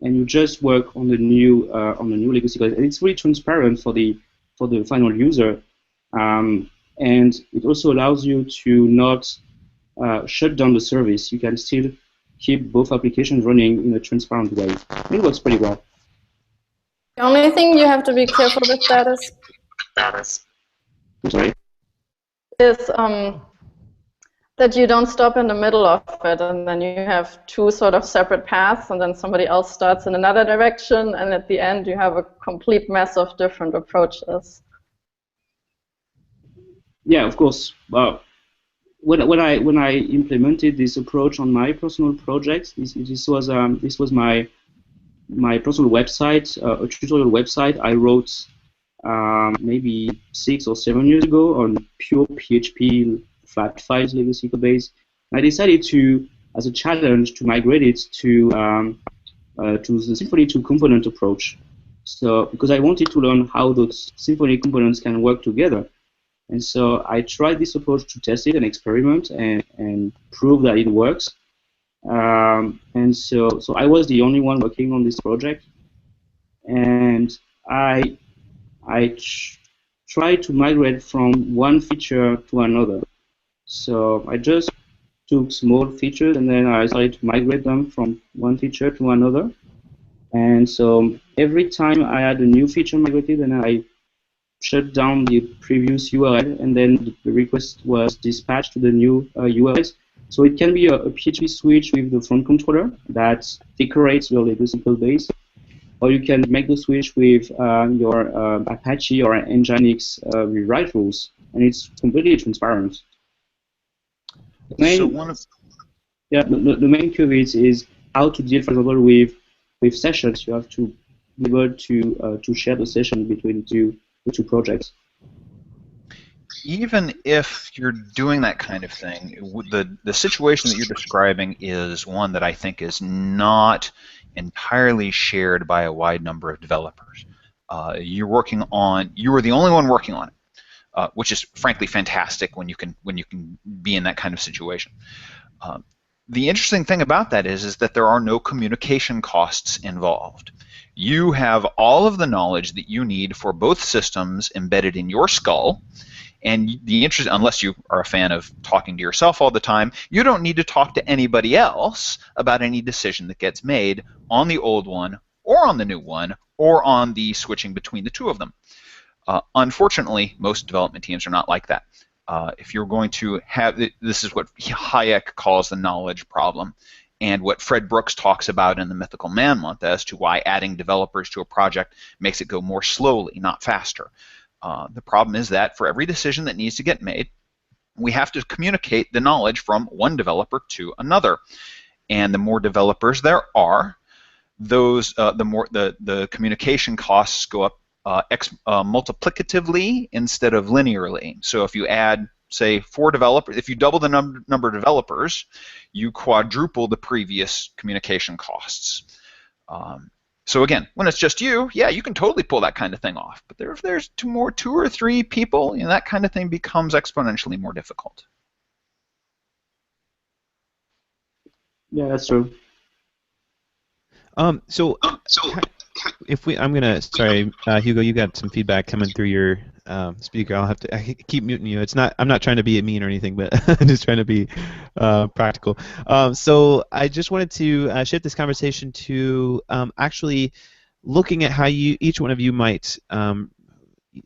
Speaker 3: and you just work on the new legacy code. And it's really transparent for the final user, and it also allows you to not shut down the service. You can still keep both applications running in a transparent way. It works pretty well.
Speaker 4: The only thing you have to be careful with that is
Speaker 3: I'm sorry?
Speaker 4: Is that you don't stop in the middle of it, and then you have two sort of separate paths, and then somebody else starts in another direction, and at the end you have a complete mess of different approaches.
Speaker 3: Yeah, of course. Well, when I implemented this approach on my personal projects, this was my personal website, a tutorial website I wrote maybe 6 or 7 years ago on pure PHP flat files legacy code base. I decided to, as a challenge, to migrate it to the Symfony 2 component approach. So because I wanted to learn how those Symfony components can work together. And so I tried this approach to test it and experiment and prove that it works. And so I was the only one working on this project, and I tried to migrate from one feature to another. So I just took small features, and then I started to migrate them from one feature to another. And so every time I had a new feature migrated, then I shut down the previous URL, and then the request was dispatched to the new URLs. So it can be a PHP switch with the front controller that decorates your legacy code base, or you can make the switch with your Apache or Nginx rewrite rules, and it's completely transparent. The main, the main curve is how to deal, for example, with sessions. You have to be able to share the session between the two projects.
Speaker 2: Even if you're doing that kind of thing, the situation that you're describing is one that I think is not entirely shared by a wide number of developers. You are the only one working on it, which is frankly fantastic when you can be in that kind of situation. The interesting thing about that is that there are no communication costs involved. You have all of the knowledge that you need for both systems embedded in your skull. And unless you are a fan of talking to yourself all the time, you don't need to talk to anybody else about any decision that gets made on the old one or on the new one or on the switching between the two of them. Unfortunately, most development teams are not like that. If you're going to have, this is what Hayek calls the knowledge problem, and what Fred Brooks talks about in the Mythical Man Month as to why adding developers to a project makes it go more slowly, not faster. The problem is that for every decision that needs to get made, we have to communicate the knowledge from one developer to another. And the more developers there are, the more the communication costs go up multiplicatively instead of linearly. So if you add, say, 4 developers, if you double the number of developers, you quadruple the previous communication costs. So again, when it's just you, yeah, you can totally pull that kind of thing off. But if there's 2 or 3 people, that kind of thing becomes exponentially more difficult.
Speaker 3: Yeah, that's true.
Speaker 1: Sorry, Hugo, you got some feedback coming through your speaker. I keep muting you. I'm not trying to be mean or anything, but I'm just trying to be practical. So I just wanted to shift this conversation to actually looking at how each one of you might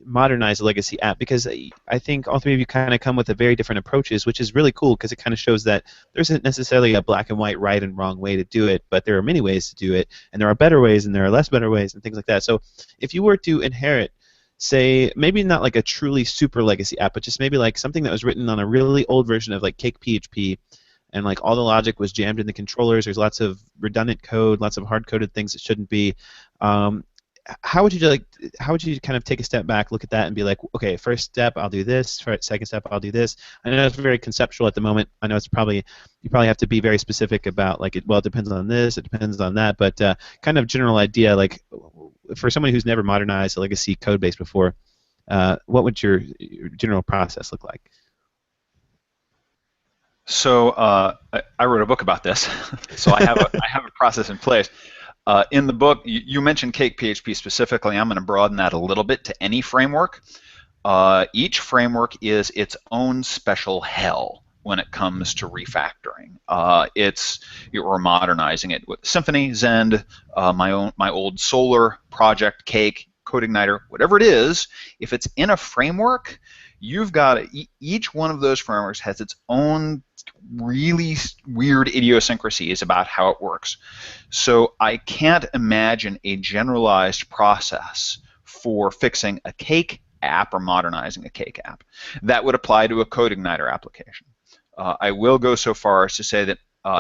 Speaker 1: modernize a legacy app, because I think all 3 of you kind of come with a very different approaches, which is really cool because it kind of shows that there isn't necessarily a black and white right and wrong way to do it, but there are many ways to do it, and there are better ways and there are less better ways and things like that. So if you were to inherit, say, maybe not like a truly super legacy app, but just maybe like something that was written on a really old version of like Cake PHP, and like all the logic was jammed in the controllers, there's lots of redundant code, lots of hard-coded things that shouldn't be. How would you kind of take a step back, look at that, and be like, okay, first step I'll do this, second step I'll do this? I know it's very conceptual at the moment. I know you probably have to be very specific about like it depends on this, it depends on that, but kind of general idea, like for someone who's never modernized a legacy code base before, what would your general process look like?
Speaker 2: So I wrote a book about this, so I have a process in place. In the book, you mentioned Cake PHP specifically. I'm going to broaden that a little bit to any framework. Each framework is its own special hell when it comes to refactoring. We're modernizing it with Symfony, Zend, my old Solar project, Cake, CodeIgniter, whatever it is. If it's in a framework, you've got each one of those frameworks has its own really weird idiosyncrasies about how it works. So I can't imagine a generalized process for fixing a Cake app or modernizing a Cake app that would apply to a CodeIgniter application. I will go so far as to say that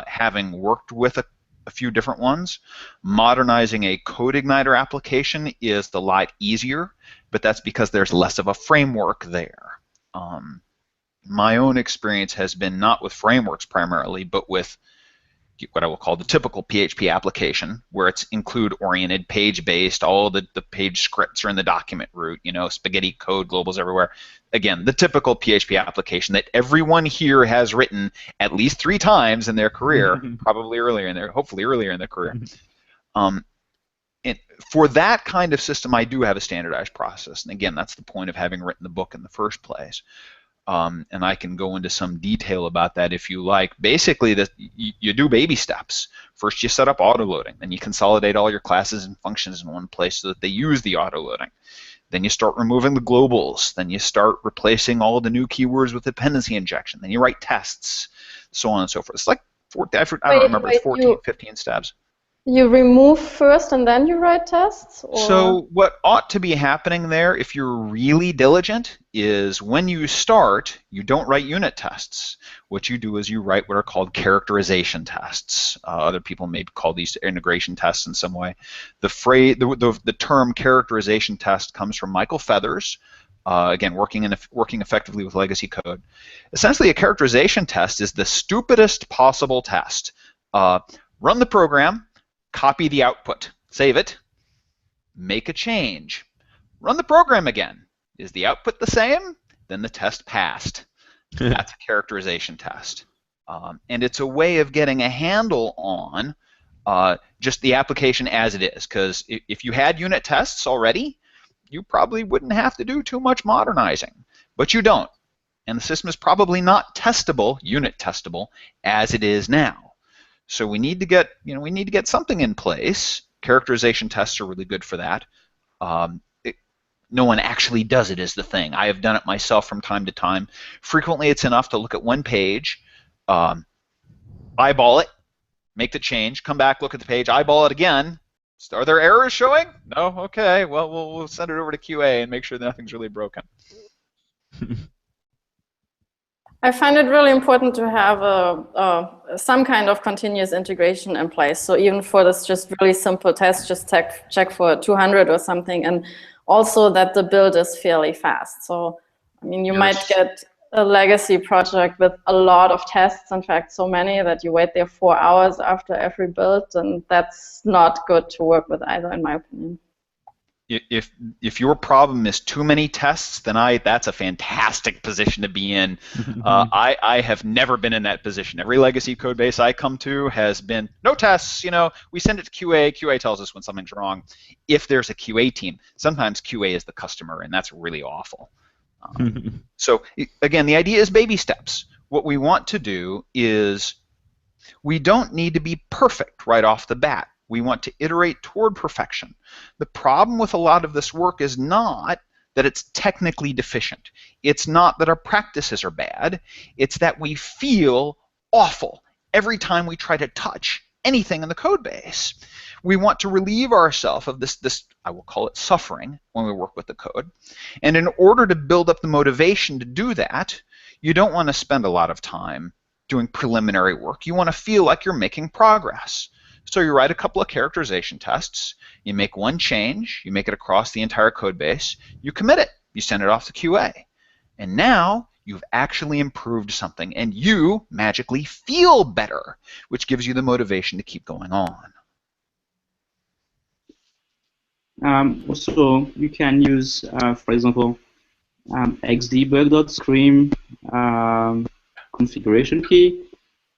Speaker 2: having worked with a few different ones, modernizing a CodeIgniter application is a lot easier, but that's because there's less of a framework there. My own experience has been not with frameworks primarily, but with what I will call the typical PHP application, where it's include-oriented, page-based, all the page scripts are in the document root, spaghetti code, globals everywhere. Again, the typical PHP application that everyone here has written at least 3 times in their career, hopefully earlier in their career. And for that kind of system, I do have a standardized process. And again, that's the point of having written the book in the first place. and I can go into some detail about that if you like. Basically, you do baby steps. First, you set up autoloading. Then you consolidate all your classes and functions in one place so that they use the autoloading. Then you start removing the globals. Then you start replacing all the new keywords with dependency injection. Then you write tests, so on and so forth. It's like 14, I don't remember, it's 14, 15 steps.
Speaker 4: You remove first and then you write tests? Or?
Speaker 2: So what ought to be happening there, if you're really diligent, is when you start, you don't write unit tests. What you do is you write what are called characterization tests. Other people may call these integration tests in some way. The term characterization test comes from Michael Feathers, again, working effectively with legacy code. Essentially, a characterization test is the stupidest possible test. Run the program, copy the output, save it, make a change, run the program again. Is the output the same? Then the test passed. That's a characterization test. And it's a way of getting a handle on just the application as it is, because if you had unit tests already, you probably wouldn't have to do too much modernizing, but you don't. And the system is probably not testable, unit testable, as it is now. So we need to get something in place. Characterization tests are really good for that. No one actually does it is the thing. I have done it myself from time to time. Frequently, it's enough to look at one page, eyeball it, make the change, come back, look at the page, eyeball it again. Are there errors showing? No? Okay. Well, we'll send it over to QA and make sure that nothing's really broken.
Speaker 4: I find it really important to have some kind of continuous integration in place. So even for this just really simple test, just check for 200 or something, and also that the build is fairly fast. So, I mean, you might get a legacy project with a lot of tests, in fact, so many that you wait there 4 hours after every build, and that's not good to work with either, in my opinion.
Speaker 2: If your problem is too many tests, then that's a fantastic position to be in. I have never been in that position. Every legacy code base I come to has been no tests. We send it to QA. QA tells us when something's wrong. If there's a QA team, sometimes QA is the customer, and that's really awful. So again, the idea is baby steps. What we want to do is we don't need to be perfect right off the bat. We want to iterate toward perfection. The problem with a lot of this work is not that it's technically deficient. It's not that our practices are bad. It's that we feel awful every time we try to touch anything in the code base. We want to relieve ourselves of this, I will call it suffering, when we work with the code. And in order to build up the motivation to do that, you don't want to spend a lot of time doing preliminary work. You want to feel like you're making progress. So you write a couple of characterization tests, you make one change, you make it across the entire code base, you commit it, you send it off to QA. And now you've actually improved something, and you magically feel better, which gives you the motivation to keep going on.
Speaker 3: Also, you can use, for example, xdebug.scream configuration key,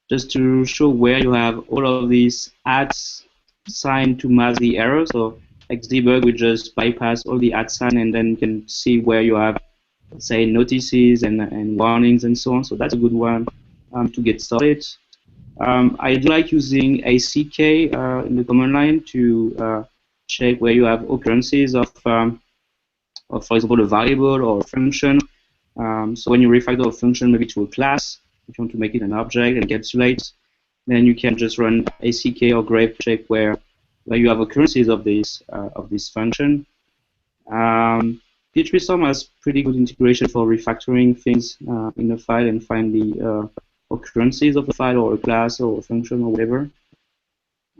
Speaker 3: just to show where you have all of these @ sign to mask the error. So xdebug will just bypass all the @ sign, and then you can see where you have, say, notices and warnings and so on. So that's a good one to get started. I do like using ACK in the command line to check where you have occurrences of, for example, a variable or a function. So when you refactor a function maybe to a class, if you want to make it an object and encapsulate, then you can just run ACK or grep check where you have occurrences of this function. PHPStorm has pretty good integration for refactoring things in a file and find the occurrences of a file or a class or a function or whatever.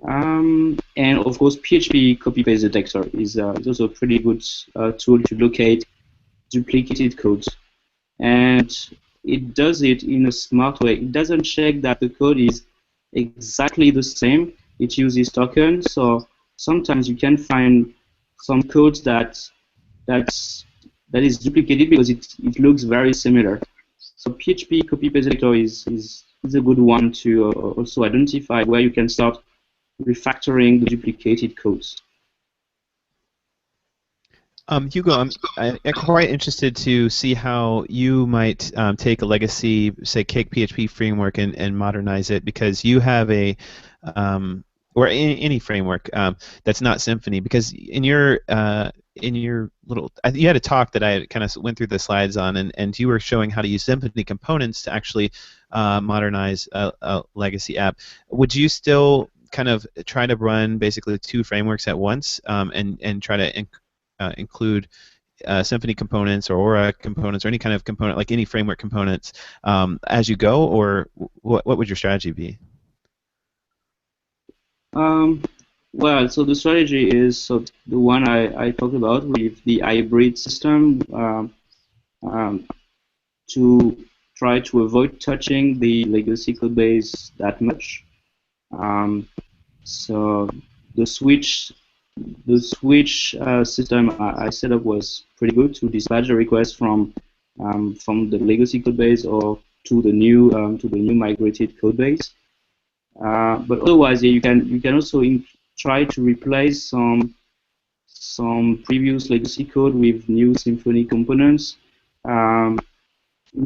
Speaker 3: And of course, PHP copy-paste detector is also a pretty good tool to locate duplicated codes. And it does it in a smart way. It doesn't check that the code is exactly the same. It uses tokens, so sometimes you can find some code that is duplicated because it looks very similar. So PHP copy-paste detector is a good one to also identify where you can start refactoring the duplicated codes.
Speaker 1: Hugo, I'm quite interested to see how you might take a legacy, say, Cake PHP framework and modernize it, because you have um, or any framework that's not Symfony. Because in your little, you had a talk that I kind of went through the slides on, and you were showing how to use Symfony components to actually modernize a legacy app. Would you still kind of try to run basically two frameworks at once, and try to include Symfony components or Aura components or any kind of component, like any framework components, as you go, or what would your strategy be?
Speaker 3: Um, well, so the strategy is so the one I talked about with the hybrid system, um, to try to avoid touching the legacy code base that much. So the switch system I set up was pretty good to dispatch a request from the legacy code base or to the new migrated code base. But otherwise, yeah, you can also try to replace some previous legacy code with new Symfony components. In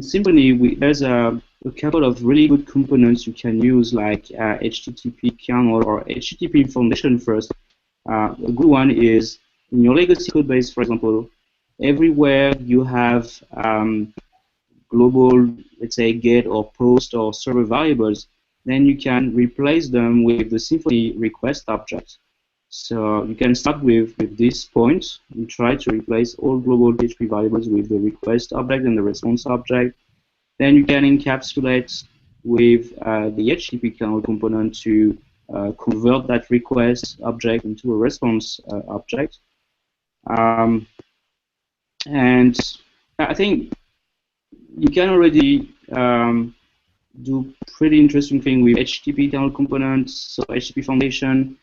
Speaker 3: Symfony, there's a couple of really good components you can use, like HTTP kernel or HTTP foundation first. A good one is in your legacy code base, for example, everywhere you have global, let's say, get or post or server variables, then you can replace them with the Symfony request object. So you can start with this point and try to replace all global PHP variables with the request object and the response object. Then you can encapsulate with the HTTP kernel component to convert that request object into a response object. And I think you can already do pretty interesting thing with HTTP kernel components, so HTTP foundation,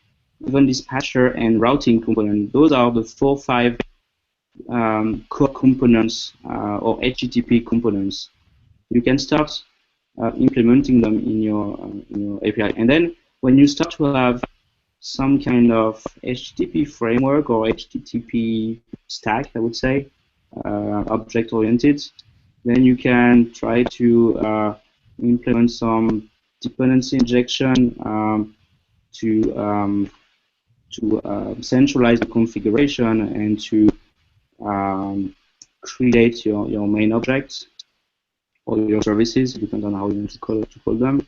Speaker 3: even dispatcher and routing component. Those are the 4 or 5 core components or HTTP components. You can start implementing them in your API, and then when you start to have some kind of HTTP framework or HTTP stack, I would say, object-oriented, then you can try to implement some dependency injection to centralize the configuration and to create your main objects or your services, depends on how you want to call them.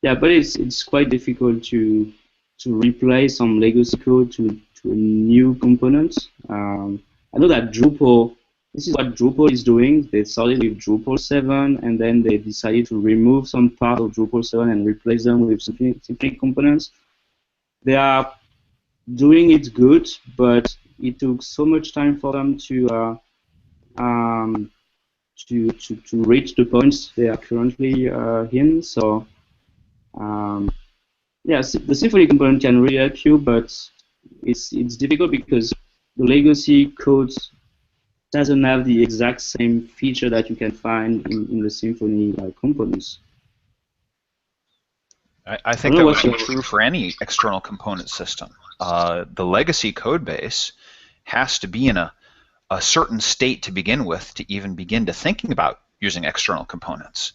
Speaker 3: Yeah, but it's quite difficult to replace some legacy code to a new component. I know that Drupal, this is what Drupal is doing. They started with Drupal 7, and then they decided to remove some part of Drupal 7 and replace them with Symfony components. They are doing it good, but it took so much time for them to reach the points they are currently in. So yeah, the Symfony component can really help you, but it's difficult because the legacy code doesn't have the exact same feature that you can find in the Symfony components.
Speaker 2: I think that would be true for any external component system. The legacy code base has to be in a certain state to begin with to even begin to thinking about using external components.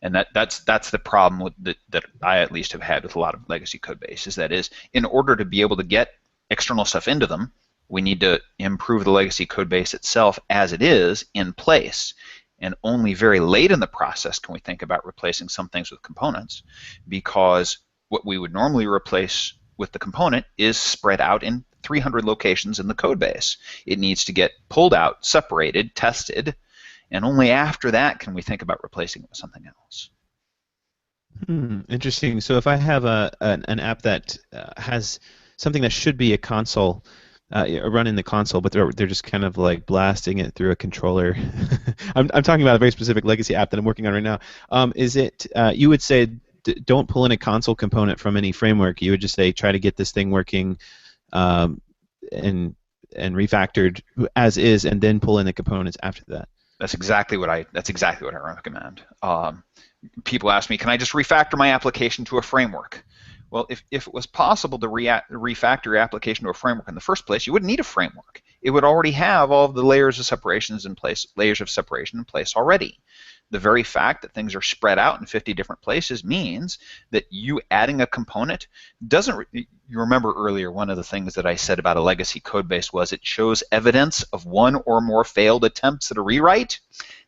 Speaker 2: And that's the problem that I at least have had with a lot of legacy code bases. That is, in order to be able to get external stuff into them, we need to improve the legacy code base itself as it is in place. And only very late in the process can we think about replacing some things with components, because what we would normally replace with the component is spread out in 300 locations in the code base. It needs to get pulled out, separated, tested, and only after that can we think about replacing it with something else.
Speaker 1: Interesting. So if I have an app that has something that should be a console, run in the console, but they're just kind of like blasting it through a controller. I'm talking about a very specific legacy app that I'm working on right now. Is it you would say don't pull in a console component from any framework? You would just say try to get this thing working and refactored as is, and then pull in the components after that.
Speaker 2: That's exactly what I recommend. People ask me, can I just refactor my application to a framework? Well, if it was possible to refactor your application to a framework in the first place, you wouldn't need a framework. It would already have all of the layers of separation in place already. The very fact that things are spread out in 50 different places means that you adding a component doesn't. You remember earlier one of the things that I said about a legacy code base was it shows evidence of one or more failed attempts at a rewrite.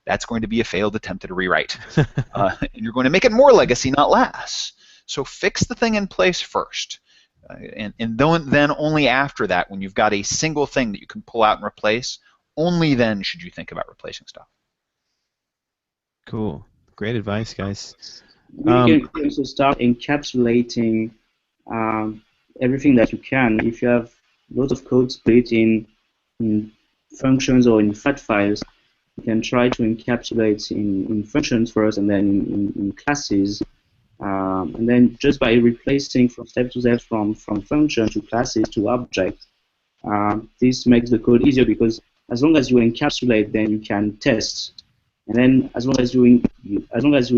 Speaker 2: That's going to be a failed attempt at a rewrite. And you're going to make it more legacy, not less. So fix the thing in place first. And then only after that, when you've got a single thing that you can pull out and replace, only then should you think about replacing stuff.
Speaker 1: Cool. Great advice, guys.
Speaker 3: You can also start encapsulating everything that you can. If you have lots of code split in functions or in flat files, you can try to encapsulate in functions first and then in classes. And then just by replacing from step to step from function to classes to object, this makes the code easier because as long as you encapsulate, then you can test. And then as long as you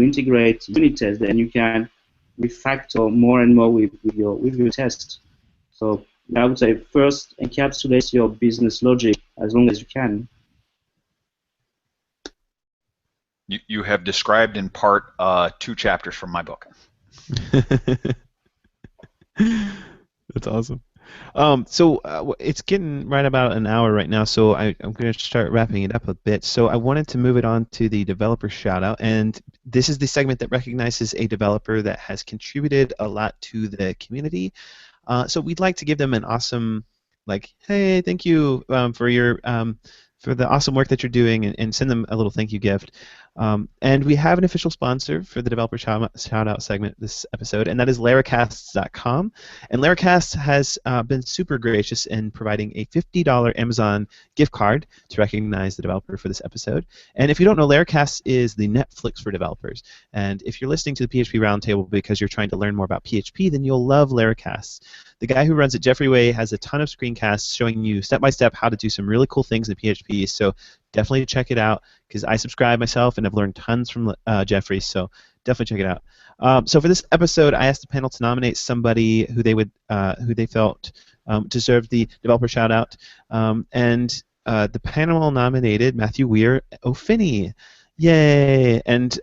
Speaker 3: integrate unit tests, then you can refactor more and more with your test. So I would say first encapsulate your business logic as long as you can.
Speaker 2: You have described in part 2 chapters from my book.
Speaker 1: That's awesome. So it's getting right about an hour right now, so I'm going to start wrapping it up a bit. So I wanted to move it on to the developer shout-out, and this is the segment that recognizes a developer that has contributed a lot to the community. So we'd like to give them an awesome, like, hey, thank you for your for the awesome work that you're doing, and send them a little thank you gift. And we have an official sponsor for the developer shout-out segment this episode, and that is Laracasts.com. And Laracasts has been super gracious in providing a $50 Amazon gift card to recognize the developer for this episode. And if you don't know, Laracasts is the Netflix for developers. And if you're listening to the PHP Roundtable because you're trying to learn more about PHP, then you'll love Laracasts. The guy who runs it, Jeffrey Way, has a ton of screencasts showing you step-by-step how to do some really cool things in PHP, so definitely check it out, because I subscribe myself and I've learned tons from Jeffrey, so definitely check it out. So for this episode, I asked the panel to nominate somebody who they felt deserved the developer shout-out, and the panel nominated Matthew Weir O'Finney. Yay! And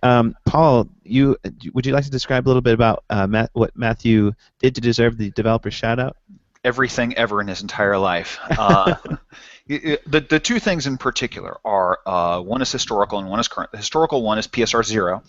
Speaker 1: Paul, would you like to describe a little bit about what Matthew did to deserve the developer shout-out?
Speaker 2: Everything ever in his entire life. The 2 things in particular are one is historical and one is current. The historical one is PSR 0.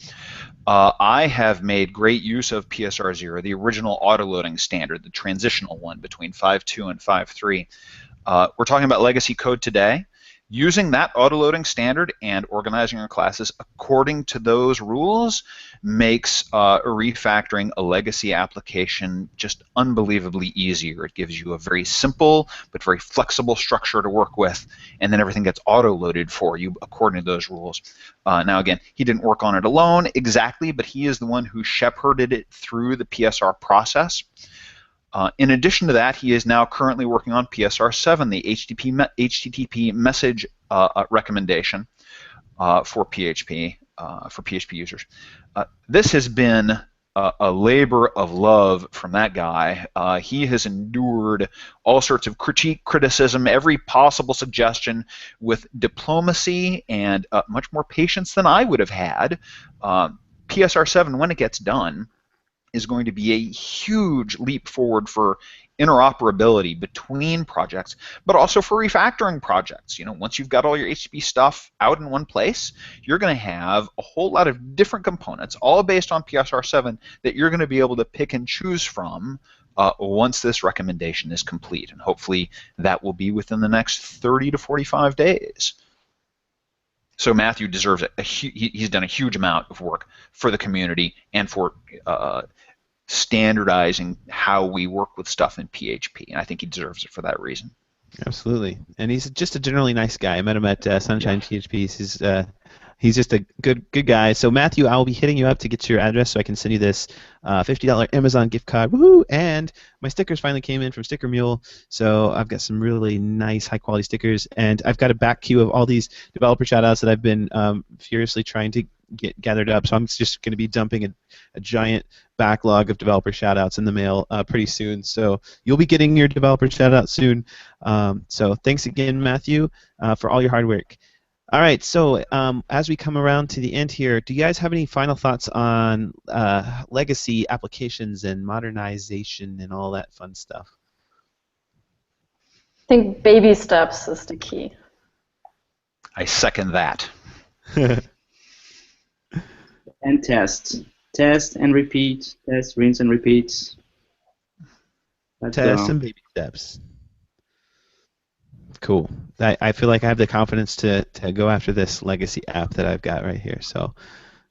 Speaker 2: I have made great use of PSR 0, the original autoloading standard, the transitional one between 5.2 and 5.3. We're talking about legacy code today. Using that autoloading standard and organizing our classes according to those rules makes refactoring a legacy application just unbelievably easier. It gives you a very simple but very flexible structure to work with, and then everything gets auto-loaded for you according to those rules. Now again, he didn't work on it alone exactly, but he is the one who shepherded it through the PSR process. In addition to that, he is now currently working on PSR 7, the HTTP message recommendation for PHP users. This has been a labor of love from that guy. He has endured all sorts of criticism, every possible suggestion with diplomacy and much more patience than I would have had. PSR 7, when it gets done, is going to be a huge leap forward for interoperability between projects, but also for refactoring projects. You know, once you've got all your HTTP stuff out in one place, you're going to have a whole lot of different components, all based on PSR 7, that you're going to be able to pick and choose from once this recommendation is complete. And hopefully that will be within the next 30 to 45 days. So Matthew deserves it. He's done a huge amount of work for the community and for standardizing how we work with stuff in PHP, and I think he deserves it for that reason.
Speaker 1: Absolutely, and he's just a generally nice guy. I met him at Sunshine PHP. He's just a good guy. So Matthew, I will be hitting you up to get your address so I can send you this $50 Amazon gift card. Woohoo! And my stickers finally came in from Sticker Mule, so I've got some really nice, high-quality stickers, and I've got a back queue of all these developer shout-outs that I've been furiously trying to get gathered up. So I'm just going to be dumping a giant backlog of developer shoutouts in the mail pretty soon. So you'll be getting your developer shoutout soon. So thanks again, Matthew, for all your hard work. All right, so as we come around to the end here, do you guys have any final thoughts on legacy applications and modernization and all that fun stuff?
Speaker 4: I think baby steps is the key.
Speaker 2: I second that.
Speaker 3: And test. Test and repeat. Test, rinse, and repeat.
Speaker 1: Test and baby steps. Cool. I feel like I have the confidence to go after this legacy app that I've got right here. So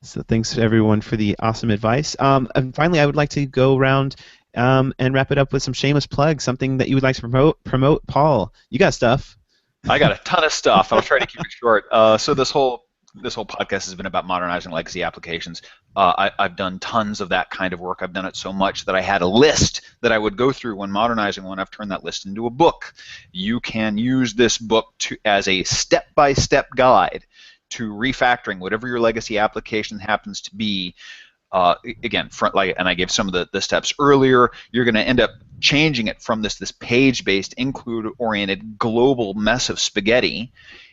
Speaker 1: thanks to everyone for the awesome advice. And finally, I would like to go around and wrap it up with some shameless plugs, something that you would like to promote. Paul, you got stuff.
Speaker 2: I got a ton of stuff. I'll try to keep it short. So this whole podcast has been about modernizing legacy applications. I've done tons of that kind of work. I've done it so much that I had a list that I would go through when modernizing one. I've turned that list into a book. You can use this book as a step-by-step guide to refactoring whatever your legacy application happens to be. Again, and I gave some of the steps earlier. You're going to end up changing it from this page-based, include-oriented global mess of spaghetti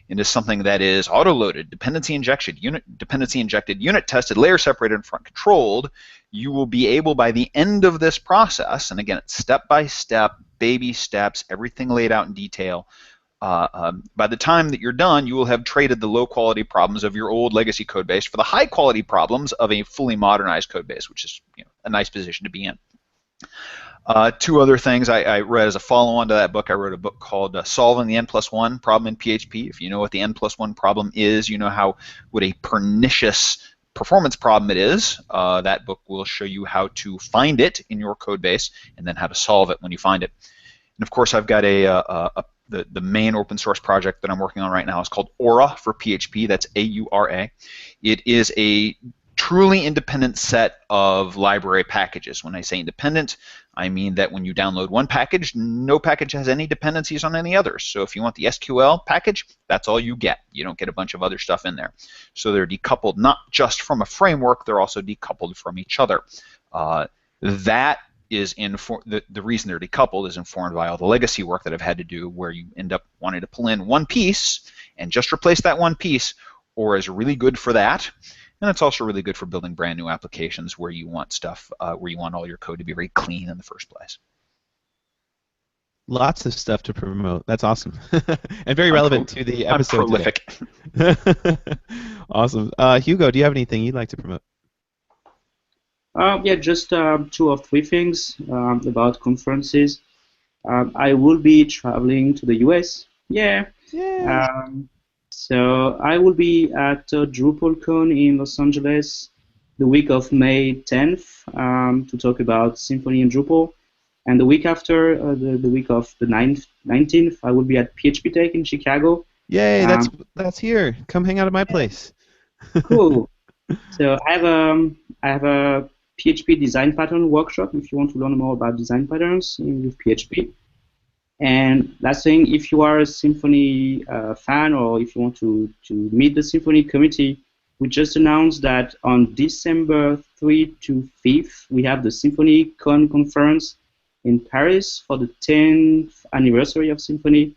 Speaker 2: into something that is auto-loaded, dependency injected, unit tested, layer separated, and front controlled. You will be able, by the end of this process, and again, it's step-by-step, baby steps, everything laid out in detail. By the time that you're done, you will have traded the low-quality problems of your old legacy code base for the high-quality problems of a fully modernized code base, which is a nice position to be in. Two other things I read as a follow-on to that book. I wrote a book called Solving the N+1 Problem in PHP. If you know what the N+1 problem is, you know what a pernicious performance problem it is. That book will show you how to find it in your code base and then how to solve it when you find it. And of course, I've got the main open source project that I'm working on right now is called Aura for PHP. That's A-U-R-A. It is a truly independent set of library packages. When I say independent, I mean that when you download one package, no package has any dependencies on any others. So if you want the SQL package, that's all you get. You don't get a bunch of other stuff in there. So they're decoupled not just from a framework, they're also decoupled from each other. That is the reason they're decoupled is informed by all the legacy work that I've had to do, where you end up wanting to pull in one piece and just replace that one piece, or is really good for that. And it's also really good for building brand new applications where you want stuff, where you want all your code to be very clean in the first place.
Speaker 1: Lots of stuff to promote. That's awesome. And very relevant to the episode.
Speaker 2: I'm prolific.
Speaker 1: Awesome. Hugo, do you have anything you'd like to promote?
Speaker 3: Yeah, just 2 or 3 things about conferences. I will be traveling to the US. Yeah. So I will be at DrupalCon in Los Angeles the week of May 10th to talk about Symfony and Drupal. And the week after, the week of the 19th, I will be at PHP Tech in Chicago.
Speaker 1: Yay, that's here. Come hang out at my place.
Speaker 3: Cool. So I have a PHP design pattern workshop if you want to learn more about design patterns with PHP. And last thing, if you are a Symfony fan or if you want to meet the Symfony committee, we just announced that on December 3 to 5th, we have the SymfonyCon conference in Paris for the 10th anniversary of Symfony,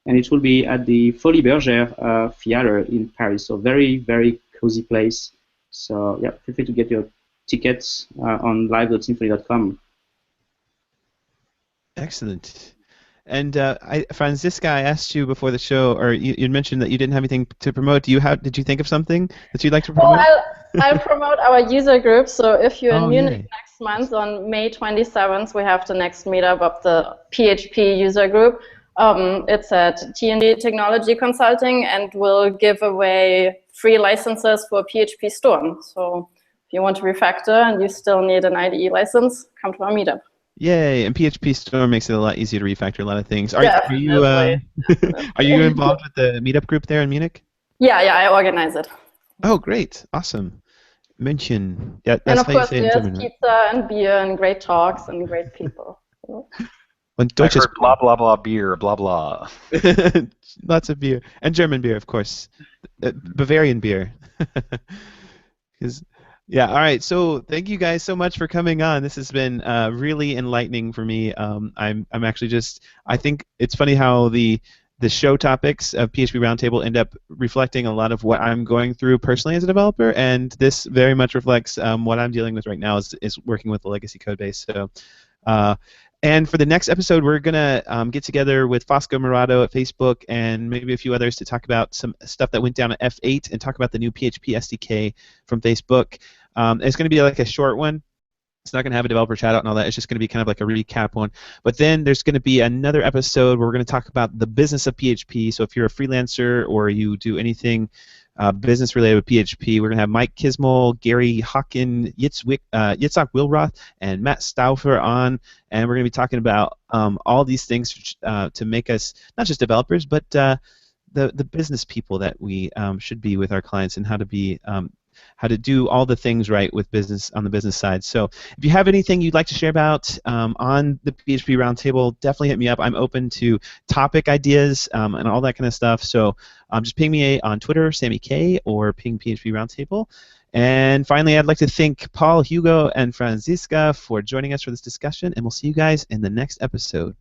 Speaker 3: and it will be at the Folies Bergère Theater in Paris. So very, very cozy place. So yeah, feel free to get your tickets on live.symfony.com.
Speaker 1: Excellent. And Franziska, I asked you before the show, or you mentioned that you didn't have anything to promote. Did you think of something that you'd like to promote?
Speaker 4: Well, I'll promote our user group. So if you're in Munich next month on May 27th, we have the next meetup of the PHP user group. It's at T&D Technology Consulting, and we'll give away free licenses for PHP Storm. So if you want to refactor and you still need an IDE license, come to our meetup.
Speaker 1: Yay! And PHP Storm makes it a lot easier to refactor a lot of things. Are you involved with the meetup group there in Munich?
Speaker 4: Yeah, I organize it.
Speaker 1: Oh, great! Awesome. München. Yeah, that's
Speaker 4: and of
Speaker 1: how you
Speaker 4: course,
Speaker 1: say it in
Speaker 4: there's
Speaker 1: German, right?
Speaker 4: pizza and beer and great talks and great people.
Speaker 1: Und
Speaker 2: I've heard blah blah blah beer, blah blah.
Speaker 1: Lots of beer and German beer, of course. Bavarian beer. Yeah, all right. So thank you guys so much for coming on. This has been really enlightening for me. I'm actually just I think it's funny how the show topics of PHP Roundtable end up reflecting a lot of what I'm going through personally as a developer, and this very much reflects what I'm dealing with right now is working with the legacy code base. So. Uh, and for the next episode, we're going to get together with Fosco Murado at Facebook and maybe a few others to talk about some stuff that went down at F8 and talk about the new PHP SDK from Facebook. It's going to be like a short one. It's not going to have a developer chat out and all that. It's just going to be kind of like a recap one. But then there's going to be another episode where we're going to talk about the business of PHP. So if you're a freelancer or you do anything business related with PHP, we're going to have Mike Kismel, Gary Hawken, Yitzhak Wilroth, and Matt Stauffer on. And we're going to be talking about all these things to make us not just developers, but the business people that we should be with our clients and how to be how to do all the things right with business on the business side. So if you have anything you'd like to share about on the PHP Roundtable, definitely hit me up. I'm open to topic ideas and all that kind of stuff. So just ping me on Twitter, Sammy K, or ping PHP Roundtable. And finally, I'd like to thank Paul, Hugo, and Franziska for joining us for this discussion, and we'll see you guys in the next episode.